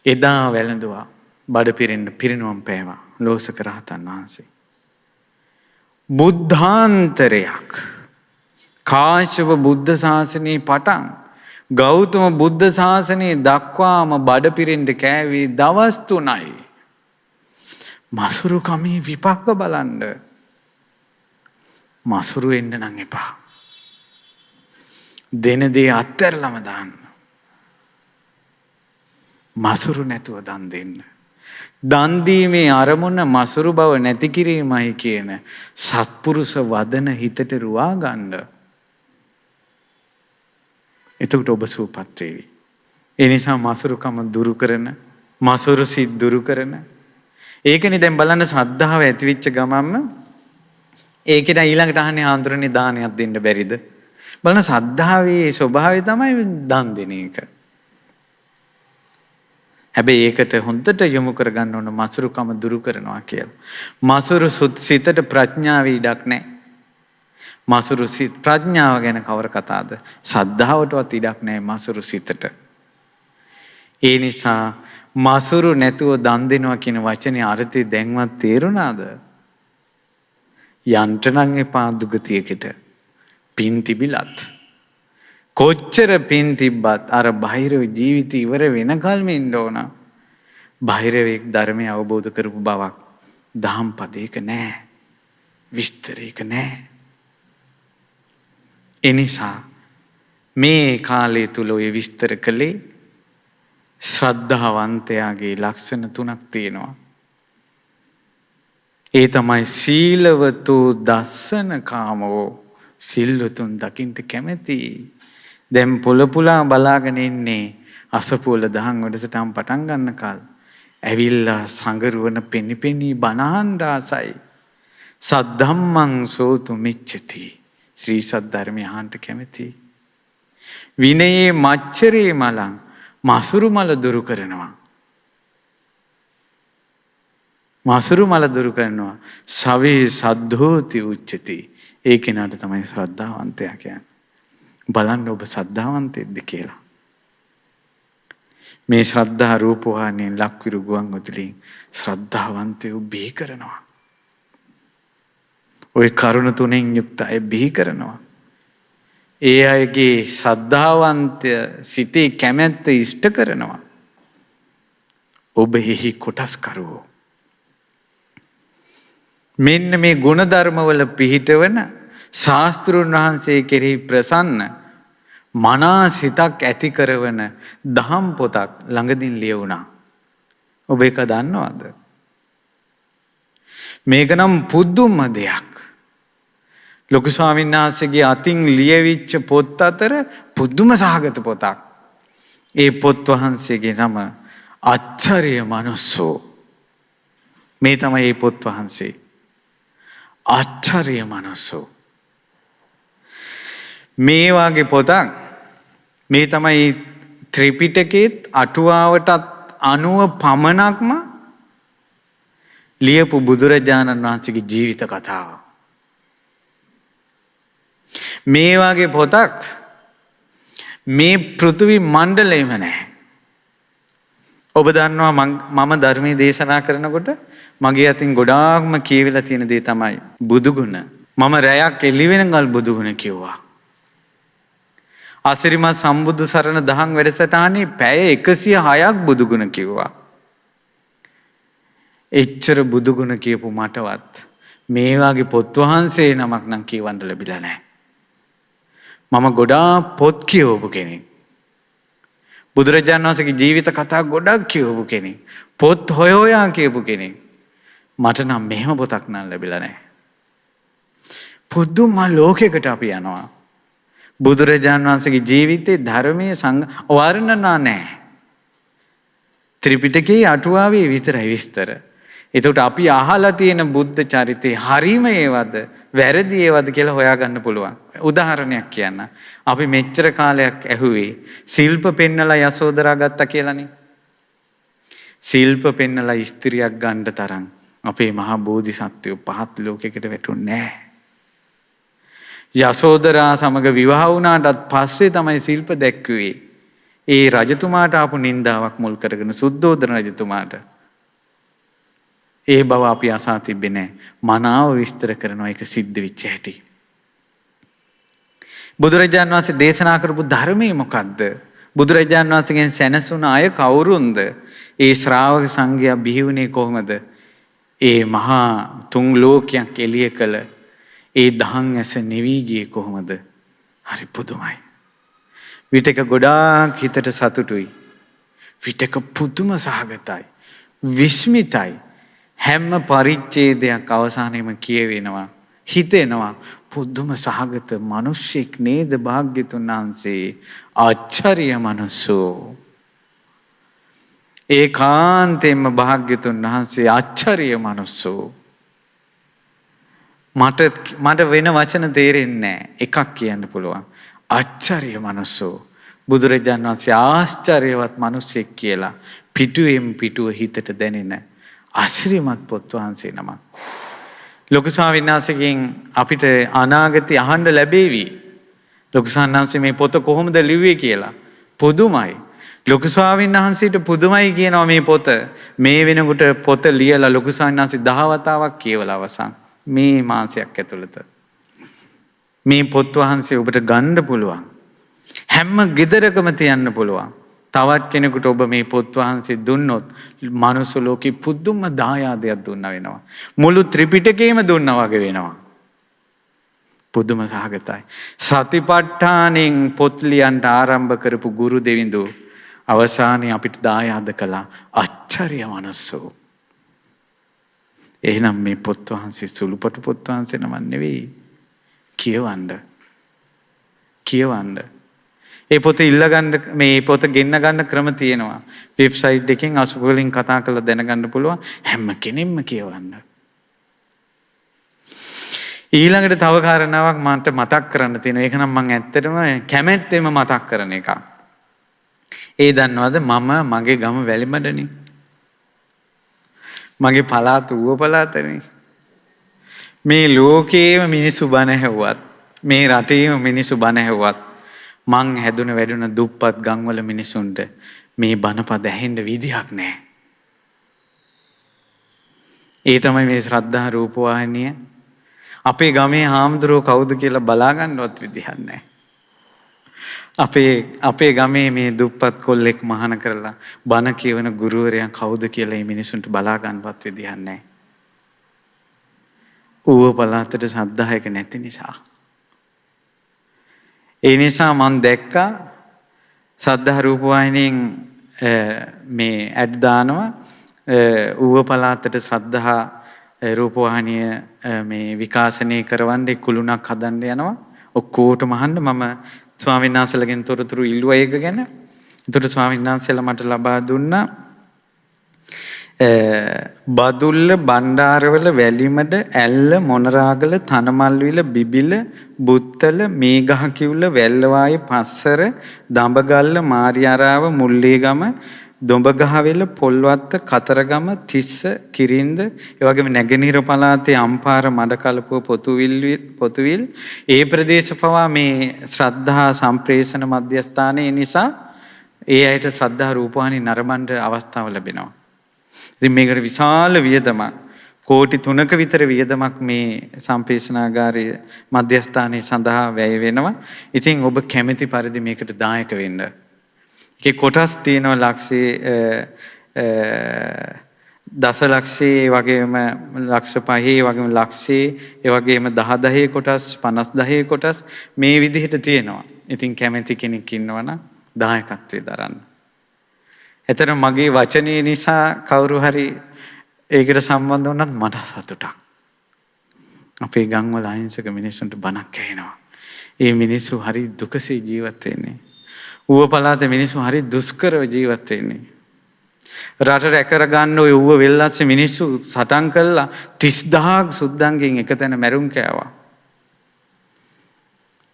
එදා වැළඳුවා. බඩ පිරෙන්න පිරිනුවම් පෑවා ලෝසක රහතන් වහන්සේ. බුද්ධාන්තරයක් කාශ්‍යප බුද්ධ ශාසනයේ පටන් ගෞතම බුද්ධ ශාසනයේ දක්වාම බඩ පිරෙන්න කෑවේ දවස් 3යි. මසුරු කමේ විපාක බලන්න. මසුරු වෙන්න නම් එපා. දෙන දේ අත්හැරලම දාන්න. මසුරු නැතුව දන් දෙන්න. දන් දීමේ අරමුණ මසුරු බව නැති කිරීමයි කියන සත්පුරුෂ වදන හිතට රුවා ගන්න. එතකොට ඔබ සුවපත් වේවි. ඒ නිසා මසුරුකම දුරු කරන, මසුරු සිත් දුරු කරන. ඒකනේ දැන් බලන්න ශ්‍රද්ධාව ඇති වෙච්ච ගමන්ම ඒකේට ඊළඟට අහන්නේ ආන්දරණේ දානයක් දෙන්න බැරිද? බලන්න ශ්‍රද්ධාවේ ස්වභාවය තමයි දන් දෙන එක. හැබැයි ඒකට හොඳට යොමු කරගන්න ඕන මසුරුකම දුරු කරනවා කියලා. මසුරු සිතට ප්‍රඥාවේ ඉඩක් නැහැ. මසුරු සිත ප්‍රඥාව ගැන කවර කතාවද? සද්ධාවටවත් ඉඩක් නැහැ මසුරු සිතට. ඒ නිසා මසුරු නැතුව දන් දෙනවා කියන වචනේ අර්ථය දැන්වත් තේරුණාද? යන්ට නම් එපා දුගතියකට. පින් තිබිලත් කොච්චර පින් තිබ්බත් අර බාහිර ජීවිතය ඉවර වෙනකල්ම ඉන්න ඕන. බාහිරයේ ධර්මය අවබෝධ කරපු බවක් දහම් පදයක නැහැ. විස්තරයක නැහැ. එනිසා මේ කාලය තුල ඔය විස්තර කළේ ශ්‍රද්ධාවන්තයාගේ ලක්ෂණ 3ක් තියෙනවා. ඒ තමයි සීලවතු දස්සන කාමෝ, සිල්වතුන් දකින්න කැමැති. දැන් පොළපුලා බලාගෙන ඉන්නේ අසපුවල දහම් වැඩසටහන් පටන් ගන්න කාල. ඇවිල්ලා සංගරුවන පෙනිපෙනී බණහන් ආසයි. සද්ධම්මං සෝතු මිච්ඡති. ශ්‍රී සද්ධර්මය අහන්න කැමැති. විනයේ මච්චරේ මලං, මසුරු මල දුරු කරනවා. මසුරු මල දුරු කරනවා. සවේ සද්ධෝති උච්චති. ඒ කෙනාට තමයි ශ්‍රද්ධාවන්තයා කියන්නේ. බලන්න ඔබ ශ්‍රද්ධාවන්තයෙක්ද කියලා. මේ ශ්‍රද්ධා රූපවාහිනියෙන් ලක්විරු ගුවන් විදුලියෙන් ශ්‍රද්ධාවන්තයෝ බිහි කරනවා. ওই කරුණ තුනෙන් යුක්ත අය බිහි කරනවා. ඒ අයගේ ශ්‍රද්ධාවන්තය සිතේ කැමැත්ත ඉෂ්ට කරනවා. ඔබ එහි කොටස්කරුවෝ. මෙන්න මේ ගුණධර්මවල පිහිටවන ශාස්ත්‍රුන් වහන්සේ කෙරෙහි ප්‍රසන්න මනා සිතක් ඇති කරවන දහම් පොතක් ළඟදින් ලියවුණා. ඔබ ඒක දන්නවද? මේක නම් පුදුම දෙයක්. ලොකු ස්වාමීන් වහන්සේගේ අතින් ලියවිච්ච පොත් අතර පුදුම සහගත පොතක්. ඒ පොත් වහන්සේගේ නම අච්චරිය මනුස්සෝ. මේ තමයි මේ පොත් වහන්සේ. අච්චරිය මනුස්සෝ. මේ වාගේ පොතක් මේ තමයි ත්‍රිපිටකයේත් අටුවාවටත් 90 පමණක්ම ලියපු බුදුරජාණන් වහන්සේගේ ජීවිත කතාව. මේ වාගේ පොතක් මේ පෘථිවි මණ්ඩලෙම නැහැ. ඔබ දන්නවා මම ධර්මයේ දේශනා කරනකොට මගේ අතින් ගොඩාක්ම කියවිලා තියෙන දේ තමයි බුදුගුණ. මම රැයක් එළි වෙනකල් බුදුගුණ කිව්වා. අසිරිමත් සම්බුදු සරණ දහම් වැඩසටහනේ පැය 106ක් බුදුගුණ කිව්වා. එච්චර බුදුගුණ කියපු මටවත් මේ වගේ පොත් වහන්සේ නමක් නම් කියවන්න ලැබිලා නැහැ. මම ගොඩාක් පොත් කියවපු කෙනෙක්. බුදුරජාණන් වහන්සේගේ ජීවිත කතා ගොඩක් කියවපු කෙනෙක්. පොත් හොයා කියපු කෙනෙක්. මට නම් මෙහෙම පොතක් නම් ලැබිලා නැහැ. පුදුම ලෝකයකට අපි යනවා. බුදුරජාණන් වහන්සේගේ ජීවිතේ ධර්මයේ වර්ණනා නැහැ. ත්‍රිපිටකයේ අටුවාවේ විතරයි විස්තර. එතකොට අපි අහලා තියෙන බුද්ධ චරිතේ හරීම ඒවද වැරදි ඒවද කියලා හොයාගන්න පුළුවන්. උදාහරණයක් කියන්න. අපි මෙච්චර කාලයක් ඇහුවේ ශිල්ප පෙන්නලා යසෝදරා ගත්තා කියලානේ. ශිල්ප පෙන්නලා ස්ත්‍රියක් ගන්න තරම් අපේ මහා බෝධිසත්වයෝ පහත් ලෝකයකට වැටුන්නේ නැහැ. යසෝදරා සමග විවාහ වුණාටත් පස්සේ තමයි ශිල්ප දැක්කුවේ. ඒ රජතුමාට ආපු නින්දාවක් මුල් කරගෙන සුද්ධෝදන රජතුමාට. ඒ බව අපි අසා තිබෙන්නේ නැහැ. මනාව විස්තර කරනවා ඒක සිද්ධ වෙච්ච හැටි. බුදුරජාණන් වහන්සේ දේශනා කරපු ධර්මයේ මොකද්ද? බුදුරජාණන් වහන්සේගෙන් සැනසුණ අය කවුරුන්ද? ඒ ශ්‍රාවක සංඝයා බිහි වුණේ කොහොමද? ඒ මහා තුන් ලෝකයක් එළිය කළ ඒ දහම් ඇස නිවි ගියේ කොහොමද? හරි පුදුමයි. විතක ගොඩාක් හිතට සතුටුයි. විතක පුදුම සහගතයි. විස්මිතයි. හැම පරිච්ඡේදයක් අවසානයේම කියවෙනවා. හිතෙනවා පුදුම සහගත මිනිස්සෙක් නේද භාග්‍යතුන් වහන්සේ. ආචාර්ය මනුස්සෝ. ඒකාන්තයෙන්ම භාග්‍යතුන් වහන්සේ ආචාර්ය මනුස්සෝ. මට වෙන වචන තේරෙන්නේ නැහැ. එකක් කියන්න පුළුවන්. ආචාර්ය මනුස්සෝ. බුදුරජාණන් වහන්සේ ආශ්චර්යවත් මිනිසෙක් කියලා පිටුවෙන් පිටුව හිතට දැනෙන අසිරිමත් පොත් වහන්සේ නමක්. ලොකු ස්වාමීන් වහන්සේගෙන් අපිට අනාගතේ අහන්න ලැබෙවි. ලොකු ස්වාමීන් වහන්සේ මේ පොත කොහොමද ලිව්වේ කියලා. පුදුමයි. ලොකු ස්වාමීන් වහන්සේට පුදුමයි කියනවා මේ පොත. මේ වෙනකොට පොත ලියලා ලොකු ස්වාමීන් වහන්සේ 10 වතාවක් කියවලා අවසන්. මේ මාසයක් ඇතුළත මේ පොත් වහන්සේ ඔබට ගන්න පුළුවන්. හැම ගෙදරකම තියන්න පුළුවන්. තවත් කෙනෙකුට ඔබ මේ පොත් වහන්සේ දුන්නොත් මනුස්ස ලෝකෙ පුදුම දායාදයක් දුන්නා වෙනවා. මුළු ත්‍රිපිටකයම දුන්නා වගේ වෙනවා. පුදුම සහගතයි. සතිපට්ඨානෙන් පොත් ලියන්න ආරම්භ කරපු ගුරු දෙවිඳු අවසානයේ අපිට දායාද කළා අච්චරිය මනසෝ. එහෙනම් මේ පොත් වහන්සේ සුළුපටු පොත් වහන්සේ නම නෙවෙයි. කියවන්න. ඒ පොත ඉල්ලගන්න මේ පොත ගෙන්න ගන්න ක්‍රම තියෙනවා. වෙබ්සයිට් එකකින් අසුබ වලින් කතා කරලා දැනගන්න පුළුවන්. හැම කෙනෙක්ම කියවන්න. ඊළඟට තව කාරණාවක් මන්ට මතක් කරන්න තියෙනවා. ඒක නම් මම ඇත්තටම කැමැත්තෙම මතක් කරන එකක්. ඒ දන්නවද මම මගේ ගම වැලිමඩනේ. මගේ පළාත ඌව පළාතනේ. මේ ලෝකේම මිනිස්සු බණ ඇහුවත් මේ රටේම මිනිස්සු බණ ඇහුවත් මං හැදුන වැඩුණ දුප්පත් ගම්වල මිනිසුන්ට මේ බණපද ඇහෙන්න විදිහක් නැහැ. ඒ තමයි මේ ශ්‍රද්ධා රූපවාහිනිය. අපේ ගමේ හාමුදුරුවෝ කවුද කියලා බලා ගන්නවත් විදිහක් නැහැ. අපේ ගමේ මේ දුප්පත් කොල්ලෙක් මහාන කරලා බණ කියවන ගුරුවරයා කවුද කියලා මේ මිනිසුන්ට බලා ගන්නවත් විදිහක් නැහැ. ඌව පළාතට සද්ධායක නැති නිසා. ඒ නිසා මම දැක්කා ශ්‍රද්ධා රූපවාහිනියෙන් මේ ඇඩ් දානවා ඌව පළාතට ශ්‍රද්ධා රූපවාහිනිය මේ විකාශනය කරවන්න කුළුණක් හදන්න යනවා. ඔක්කොටම අහන්න මම ස්වාමීන් වහන්සේලාගෙන් තොරතුරු ඉල්ලුවා ඒක ගැන. ඒතර ස්වාමීන් වහන්සේලා මට ලබා දුන්නා බදුල්ල බණ්ඩාරවල වැලිමඩ ඇල්ල මොනරාගල තනමල්විල බිබිල බුත්තල මේගහ කිව්ල වැල්ලවාය පස්සර දඹගල්ල මාරියාරාව මුල්ලේගම දොඹගහවෙල පොල්වත්ත කතරගම තිස්ස කිරින්ද ඒ වගේම නැගෙනහිර පළාතේ අම්පාර මඩකලපුව පොතුවිල් ඒ ප්‍රදේශ පවා මේ ශ්‍රද්ධා සම්ප්‍රේෂණ මධ්‍යස්ථානයේ නිසා ඒ අයට ශ්‍රද්ධා රූපවාහිනිය නරඹන්න අවස්ථාව ලැබෙනවා. ඉතින් මේකට විශාල වියදමක් කෝටි 3ක විතර වියදමක් මේ සම්ප්‍රේෂණාගාරයේ මධ්‍යස්ථානයේ සඳහා වැය වෙනවා. ඉතින් ඔබ කැමැති පරිදි මේකට දායක වෙන්න. ඒකේ කොටස් තියෙනවා ලක්ෂේ දසලක්ෂේ වගේම ලක්ෂ 5 වගේම ලක්ෂේ ඒ වගේම 10 කොටස් 50 කොටස් මේ විදිහට තියෙනවා. ඉතින් කැමැති කෙනෙක් ඉන්නවනම් දායකත්වයේ දරන්න. එතන මගේ වචනේ නිසා කවුරු හරි ඒකට සම්බන්ධ වුණත් මට සතුටක්. අපේ ගම්වල අහිංසක මිනිස්සුන්ට බණක් ඇහෙනවා. ඒ මිනිස්සු හරි දුකසේ ජීවත් වෙන්නේ. ඌව පළාතේ මිනිස්සු හරි දුෂ්කරව ජීවත් වෙන්නේ. රට රැකර ගන්න ඔය ඌව වෙල්ලස්සේ මිනිස්සු සටන් කළා 30000ක් සුද්දන්ගෙන් එකතැන මැරුම් කෑවා.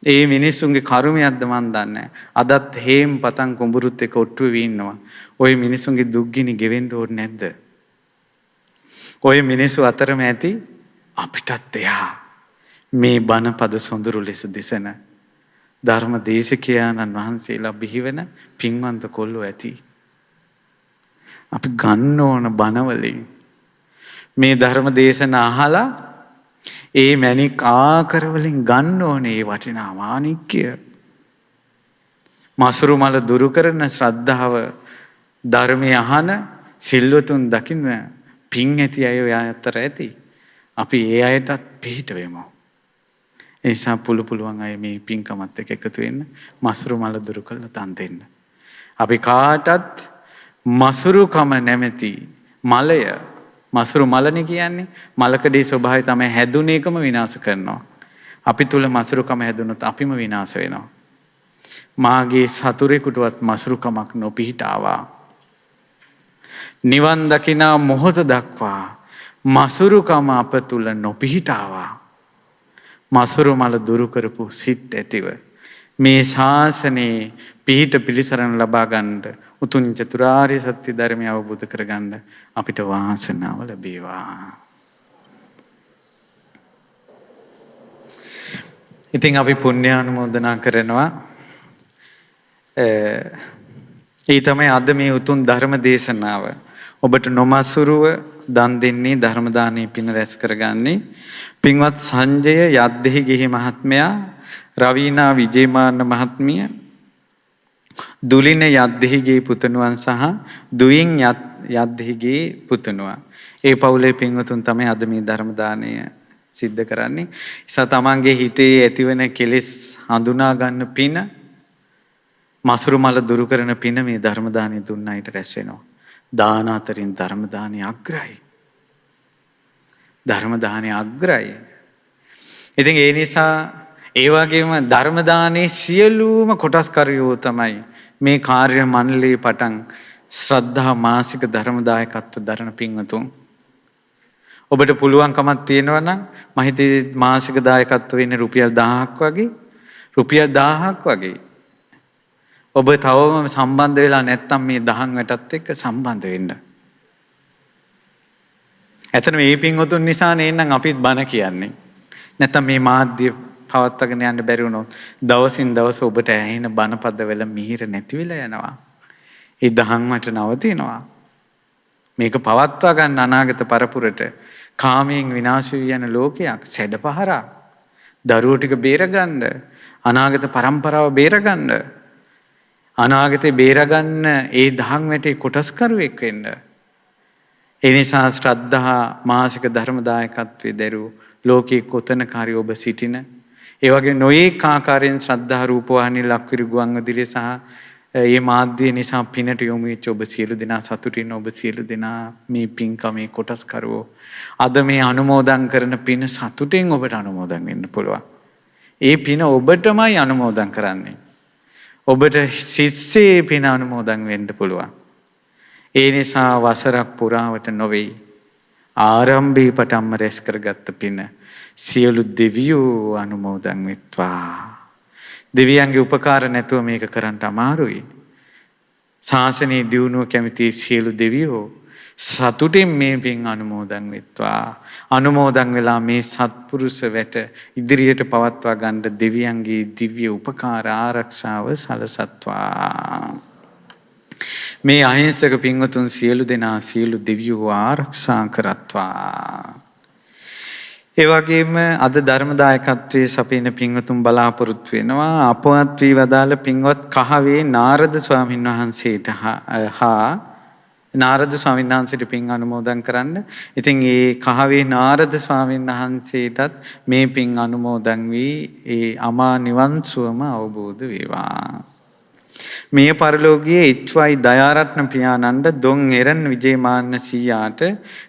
ඒ මිනිස්සුන්ගේ කර්මයක්ද මන් දන්නේ. අදත් හේම් පතන් කුඹුරුත් එක ඔට්ටුවේ ඉන්නවා. ওই මිනිස්සුන්ගේ දුක්ගිනි ගෙවෙන්න ඕනේ නැද්ද? ওই මිනිස්සු අතරම ඇති අපිටත් එහා මේ බණ පද සොඳුරු ලෙස දෙසන ධර්ම දේශකයාණන් වහන්සේලා බිහිවෙන පින්වන්ත කොල්ලෝ ඇති. අපි ගන්න ඕන බණවලින් මේ ධර්ම දේශන අහලා ඒ මැණික් ආකරවලින් ගන්න ඕනේ ඒ වටිනා මාණික්කය. මසුරු මල දුරු කරන ශ්‍රද්ධාව ධර්මයේ අහන සිල්වතුන් දකින්න පින් ඇති අය ඔය අතර ඇති. අපි ඒ අයටත් පිහිට වෙමු. ඒ නිසා පුළුවන් අය මේ පින්කමත් එක්ක එකතු වෙන්න මසුරු මල දුරු කරලා තන් දෙන්න. අපි කාටත් මසුරුකම නැමැති මලය මසුරු මලනේ කියන්නේ මලකඩේ ස්වභාවය තමයි හැදුන එකම විනාශ කරනවා. අපි තුල මසුරුකම හැදුනොත් අපිම විනාශ වෙනවා. මාගේ සතුරෙකුටවත් මසුරුකමක් නොපිහිටාවා. නිවන් දකිනා මොහොත දක්වා මසුරුකම අප තුල නොපිහිටාවා. මසුරු මල දුරු කරපු සිත් ඇතිව මේ ශාසනයේ පිහිට පිළිසරණ ලබා ගන්නට උතුම් චතුරාර්ය සත්‍ය ධර්මය අවබෝධ කරගන්න අපිට වාසනාව ලැබේවා. ඉතින් අපි පුණ්‍යානුමෝදනා කරනවා. ඒ තමයි අද මේ උතුම් ධර්ම දේශනාව. ඔබට නොමසුරුව දන් දෙන්නේ ධර්ම දානයේ පින රැස් කරගන්නේ පින්වත් සංජය යද්දෙහි ගිහි මහත්මයා, රවීනා විජේමාන මහත්මිය, දුලින යද්දෙහිගේ පුතණුවන් සහ දුයින් යද්දෙහිගේ පුතණුවා. ඒ පවුලේ පින්වතුන් තමයි අද මේ ධර්ම දානය සිද්ධ කරන්නේ. නිසා තමන්ගේ හිතේ ඇතිවන කෙලෙස් හඳුනා ගන්න පින, මසුරු මල දුරු කරන පින මේ ධර්ම දානය දුන්නයිට රැස් වෙනවා. දාන අතරින් ධර්ම දානය අග්‍රයි. ධර්ම දානය අග්‍රයි. ඉතින් ඒ නිසා ඒ වගේම ධර්ම දානයේ සියලුම කොටස්කරයෝ තමයි මේ කාර්ය මණ්ඩලයේ පටන් ශ්‍රද්ධා මාසික ධර්ම දායකත්ව දරන පින්වතුන්. ඔබට පුළුවන්කමක් තියෙනවා නම් මම හිතේ මාසික දායකත්ව වෙන්නේ රුපියල් 1000ක් වගේ. රුපියල් 1000ක් වගේ. ඔබ තවම සම්බන්ධ වෙලා නැත්නම් මේ දහම් වැටත් එක්ක සම්බන්ධ වෙන්න. ඇත්තට මේ පින්වතුන් නිසා නේනම් අපිත් බණ කියන්නේ. නැත්නම් මේ මාධ්‍ය පවත්වාගෙන යන්න බැරි වුණොත් දවසින් දවස ඔබට ඇහෙන බණපද වල මිහිර නැති වෙලා යනවා. ඒ දහම් වට නවතිනවා. මේක පවත්වා ගන්න අනාගත පරපුරට කාමයෙන් විනාශ වී යන ලෝකයක් සැඩපහරක්. දරුවෝ ටික බේරගන්න, අනාගත පරම්පරාව බේරගන්න, අනාගතේ බේරගන්න ඒ දහම් වැටේ කොටස්කරුවෙක් වෙන්න. ඒ නිසා ශ්‍රද්ධා මාසික ධර්ම දායකත්වයේ දරූ ලෝකයේ කොතනකාරී ඔබ සිටින, ඒ වගේ නොයෙක් ආකාරයෙන් ශ්‍රද්ධා රූපවාහිනී ලක්විරු ගුවන්විදුලිය සහ මේ මාධ්‍ය නිසා පිනට යොමු වෙච්ච ඔබ සියලු දෙනා සතුටින් ඔබ සියලු දෙනා මේ පින්කමේ කොටස්කරුවෝ අද මේ අනුමෝදන් කරන පින සතුටින් ඔබට අනුමෝදන් වෙන්න පුළුවන්. ඒ පින ඔබටමයි අනුමෝදන් කරන්නේ. ඔබට සිත්සේ පින අනුමෝදන් වෙන්න පුළුවන්. ඒ නිසා වසරක් පුරාවට නොවේ ආරම්භයේ පටන්ම රැස් කරගත්ත පින සියලු දෙවියෝ අනුමෝදන් වෙත්වා. දෙවියන්ගේ උපකාර නැතුව මේක කරන්න අමාරුයි. ශාසනයේ දියුණුව කැමති සියලු දෙවියෝ සතුටින් මේ පින් අනුමෝදන් වෙත්වා. අනුමෝදන් වෙලා මේ සත්පුරුෂ වැට ඉදිරියට පවත්වා ගන්න දෙවියන්ගේ දිව්‍ය උපකාර ආරක්ෂාව සලසත්වා. මේ අහිංසක පින්වතුන් සියලු දෙනා සියලු දෙවියෝ ආරක්ෂා කරත්වා. ඒ වගේම අද ධර්ම දායකත්වයේ සපයන පින්වතුන් බලාපොරොත්තු වෙනවා අපවත් වී වදාළ පින්වත් කහවේ නාරද ස්වාමීන් වහන්සේට හා නාරද ස්වාමීන් වහන්සේට පින් අනුමෝදන් කරන්න. ඉතින් ඒ කහවේ නාරද ස්වාමීන් වහන්සේටත් මේ පින් අනුමෝදන් වී ඒ අමා නිවන් සුවම අවබෝධ වේවා. මිය පරලෝකීය එච්.වයි. දයාරත්න පියාණන්ට දොන් එරන් විජේමාන්න සීයාට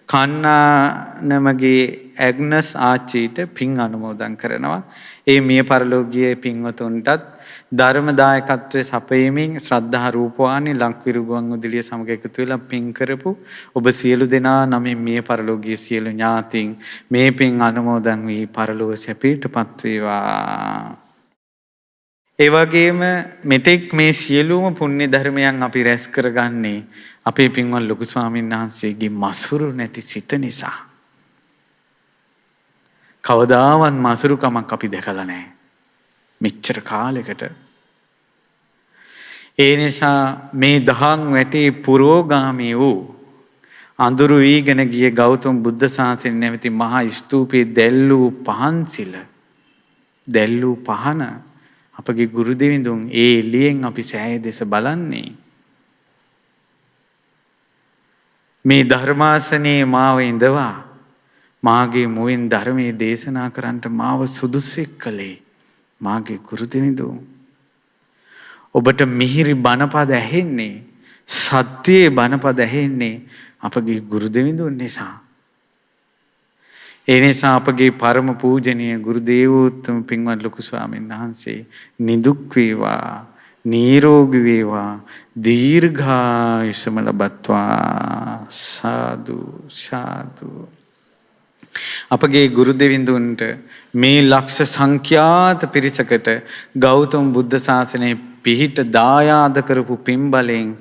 කන්නානමගේ ඇග්නස් ආච්චීට පින් අනුමෝදන් කරනවා. ඒ මිය පරලෝකීය පින්වතුන්ටත් ධර්ම දායකත්වයේ සපයමින් ශ්‍රද්ධා රූපවාහිනී ලක්විරු ගුවන්විදුලිය සමග එකතු වෙලා පින් කරපු ඔබ සියලු දෙනා නමින් මිය පරලෝකීය සියලු ඥාතීන් මේ පින් අනුමෝදන් වී පරලෝක සැපයටපත් වේවා. ඒ වගේම මෙතෙක් මේ සියලුම පුණ්‍ය ධර්මයන් අපි රැස් කරගන්නේ අපේ පින්වත් ලොකු ස්වාමීන් වහන්සේගේ මසුරු නැති සිත නිසා. කවදාවත් මසුරුකමක් අපි දැකලා නැහැ. මෙච්චර කාලයකට. ඒ නිසා මේ දහම් වැටේ පුරෝගාමී වූ අඳුරු වීගෙන ගිය ගෞතම බුද්ධ ශාසනය නැමැති මහා ස්තූපයේ දැල්වූ පහන්සිල දැල්වූ පහන අපගේ ගුරු දෙවිඳුන් ඒ එළියෙන් අපි සෑය දෙස බලන්නේ. මේ ධර්මාසනයේ මාව ඉඳවා මාගේ මුවින් ධර්මයේ දේශනා කරන්නට මාව සුදුසෙක් කළේ මාගේ ගුරු දෙවිඳුන්. ඔබට මිහිරි බණපද ඇහෙන්නේ සත්‍යයේ බණපද ඇහෙන්නේ අපගේ ගුරු දෙවිඳුන් නිසා. ඒ නිසා අපගේ පරම පූජනීය ගුරු දේවෝත්තම පින්වත් ලොකු ස්වාමීන් වහන්සේ නිදුක් වේවා, නිරෝගී වේවා, දීර්ඝායුෂම ලබත්වා. සාදු සාදු. අපගේ ගුරු දෙවිඳුන්ට මේ ලක්ෂ සංඛ්‍යාත පිරිසකට ගෞතම බුද්ධ ශාසනයේ පිහිට දායාද කරපු පින්බලෙන්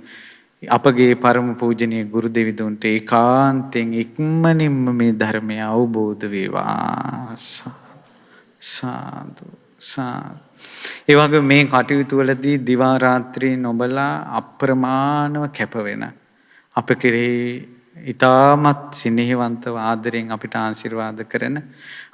අපගේ පරම පූජනීය ගුරු දෙවිඳුන්ට ඒකාන්තයෙන් ඉක්මනින්ම මේ ධර්මය අවබෝධ වේවා. සාදු සාදු. ඒ වගේ මේ කටයුතු වලදී දිවා රාත්‍රී නොබලා අප්‍රමාණව කැප වෙන අප කෙරෙහි ඊටමත් සිනහවන්තව ආදරෙන් අපිට ආශිර්වාද කරන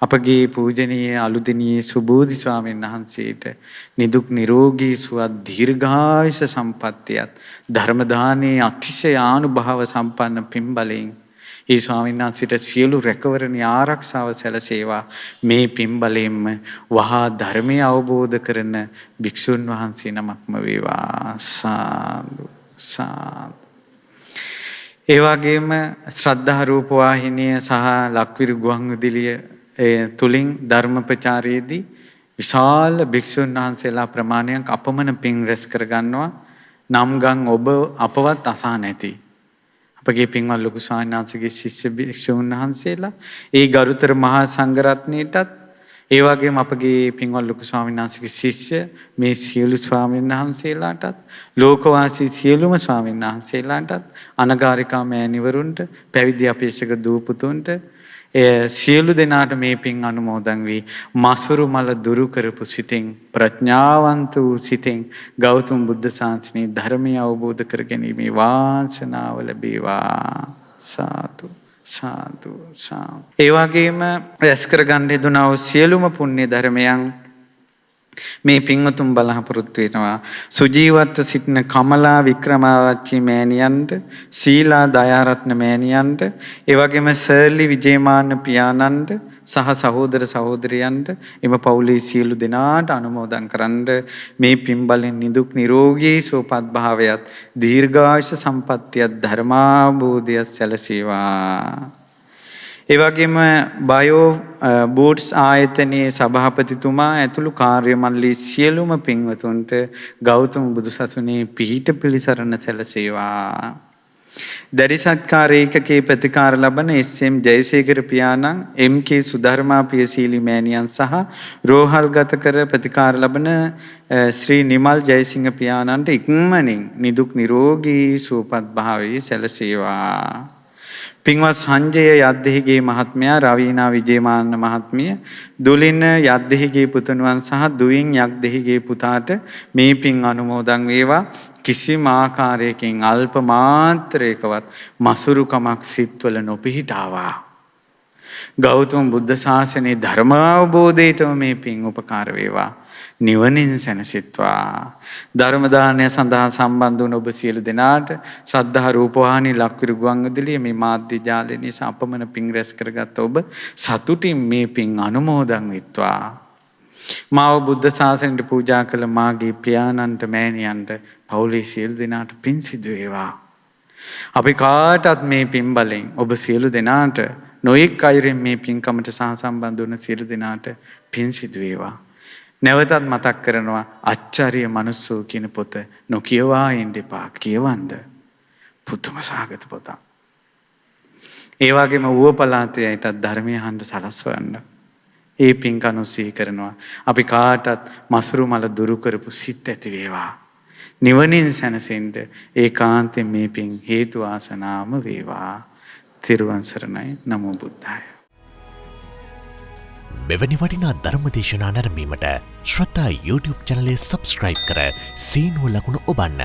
අපගේ පූජනීය අලුදිනී සුබෝධි ස්වාමීන් වහන්සේට නිදුක් නිරෝගී සුවත් දීර්ඝායුෂ සම්පන්නියත් ධර්ම දානයේ අතිශය ආනුභාව සම්පන්න පින්බලෙන් ඒ ස්වාමීන් වහන්සේට සියලු රැකවරණ ආරක්ෂාව සැලසේවා. මේ පින් බලයෙන්ම වහා ධර්මය අවබෝධ කරන භික්ෂුන් වහන්සේ නමක්ම වේවා. සාදු සාදු. ඒ වගේම ශ්‍රද්ධා රූප වාහිනිය සහ ලක්විරු ගුවන්විදුලිය තුලින් ධර්ම ප්‍රචාරයේදී විශාල භික්ෂුන් වහන්සේලා ප්‍රමාණයක් අපමණ පින් රැස් කර ගන්නවා. නම් ගම් ඔබ අපවත් අසා නැති. අපගේ පින්වත් ලොකු ස්වාමීන් වහන්සේගේ ශිෂ්‍ය භික්ෂුන් වහන්සේලා ඒ ගරුතර මහා සංඝරත්නයටත් ඒ වගේම අපගේ පින්වත් ලොකු ස්වාමීන් වහන්සේගේ ශිෂ්‍ය මේ සියලු ස්වාමීන් වහන්සේලාටත් ලෝකවාසී සියලුම ස්වාමීන් වහන්සේලාටත් අනගාരികා මෑණිවරුන්ට පැවිදි අපේක්ෂක දූ පුතුන්ට සියලු දෙනාට මේ පින් අනුමෝදන් වී මසුරු මල දුරු කරපු සිතෙන් ප්‍රඥාවන්ත වූ සිතෙන් ගෞතම බුද්ධ ශාසනයේ ධර්මය අවබෝධ කර ගැනීමේ වාසනාව ලැබේවා. සාදු සාදු සාදු. ඒ වගේම රැස් කර ගන්න හේතුනා වූ සියලුම පුණ්‍ය ධර්මයන් මේ පින්වතුන් බලාපොරොත්තු වෙනවා. සුජීවත්ව සිටින කමලා වික්‍රමාරච්චි මෑණියන්ට, සීලා දයාරත්න මෑණියන්ට, ඒ වගේම සර්ලි විජේමාන පියාණන්ට සහ සහෝදර සහෝදරියන්ට එම පවුලේ සියලු දෙනාට අනුමෝදන් කරන්න මේ පින් බලෙන් නිදුක් නිරෝගී සුවපත් භාවයත් දීර්ඝායුෂ සම්පන්නියත් ධර්මාභෝධයත් සැලසේවා. ඒ වගේම බයෝ බූට්ස් ආයතනයේ සභාපතිතුමා ඇතුළු කාර්ය මණ්ඩලයේ සියලුම පින්වතුන්ට ගෞතම බුදුසසුනේ පිහිට පිළිසරණ සැලසේවා. දැඩි සත්කාර ඒකකේ ප්‍රතිකාර ලබන එස්.එම්. ජයසේකර පියාණන්, එම්.කේ. සුධර්මා පියසීලි මෑණියන් සහ රෝහල්ගත කර ප්‍රතිකාර ලබන ශ්‍රී නිමල් ජයසිංහ පියාණන්ට ඉක්මනින් නිදුක් නිරෝගී සුවපත් භාවයේ සැලසේවා. පින්වත් සංජය යද්දෙහිගේ මහත්මයා, රවීනා විජේමාන්න මහත්මිය, දුලින යද්දෙහිගේ පුතුණුවන් සහ දුවින් යද්දෙහිගේ පුතාට මේ පින් අනුමෝදන් වේවා. කිසිම ආකාරයකින් අල්ප මාත්‍රයකවත් මසුරුකමක් සිත්වල නොපිහිටාවා. ගෞතම බුද්ධ ශාසනයේ ධර්ම අවබෝධයටම මේ පින් උපකාර වේවා. නිවනින් සැනසෙත්වා. ධර්ම දානය සඳහා සම්බන්ධ වුණ ඔබ සියලු දෙනාට ශ්‍රද්ධා රූපවාහිනී ලක්විරු ගුවන්විදුලිය මේ මාධ්‍ය ජාලය නිසා අපමණ පින් රැස් කරගත් ඔබ සතුටින් මේ පින් අනුමෝදන් වෙත්වා. මාව බුද්ධ ශාසනයට පූජා කළ මාගේ පියාණන්ට, මෑණියන්ට, පවුලේ සියලු දෙනාට පින් සිදු වේවා. අපි කාටත් මේ පින් බලෙන් ඔබ සියලු දෙනාට නොයෙක් අයුරින් මේ පින්කමට සහසම්බන්ධ වුණ සියලු දෙනාට පින් සිදු වේවා. නැවතත් මතක් කරනවා, අච්චරිය මනුස්සෝ කියන පොත නොකියවා ඉන්න එපා. කියවන්න. පුදුම සහගත පොතක්. ඒ වගේම ඌව පළාතේ අයටත් ධර්මය අහන්න සලස්වන්න. ඒ පින්කම් සිහි කරනවා. අපි කාටත් මසුරු මල දුරු කරපු සිත් ඇති වේවා. නිවනින් සැනසෙන්න ඒකාන්තයෙන් මේ පින් හේතු ආසනාම වේවා. තිරුවන් සරණයි. නමෝ බුද්ධාය. මෙවැනි වටිනා ධර්මදේශනා නැරඹීමට ශ්‍රද්ධා YouTube චැනලය සබ්ස්ක්‍රයිබ් කර සීනුව ලකුණ ඔබන්න.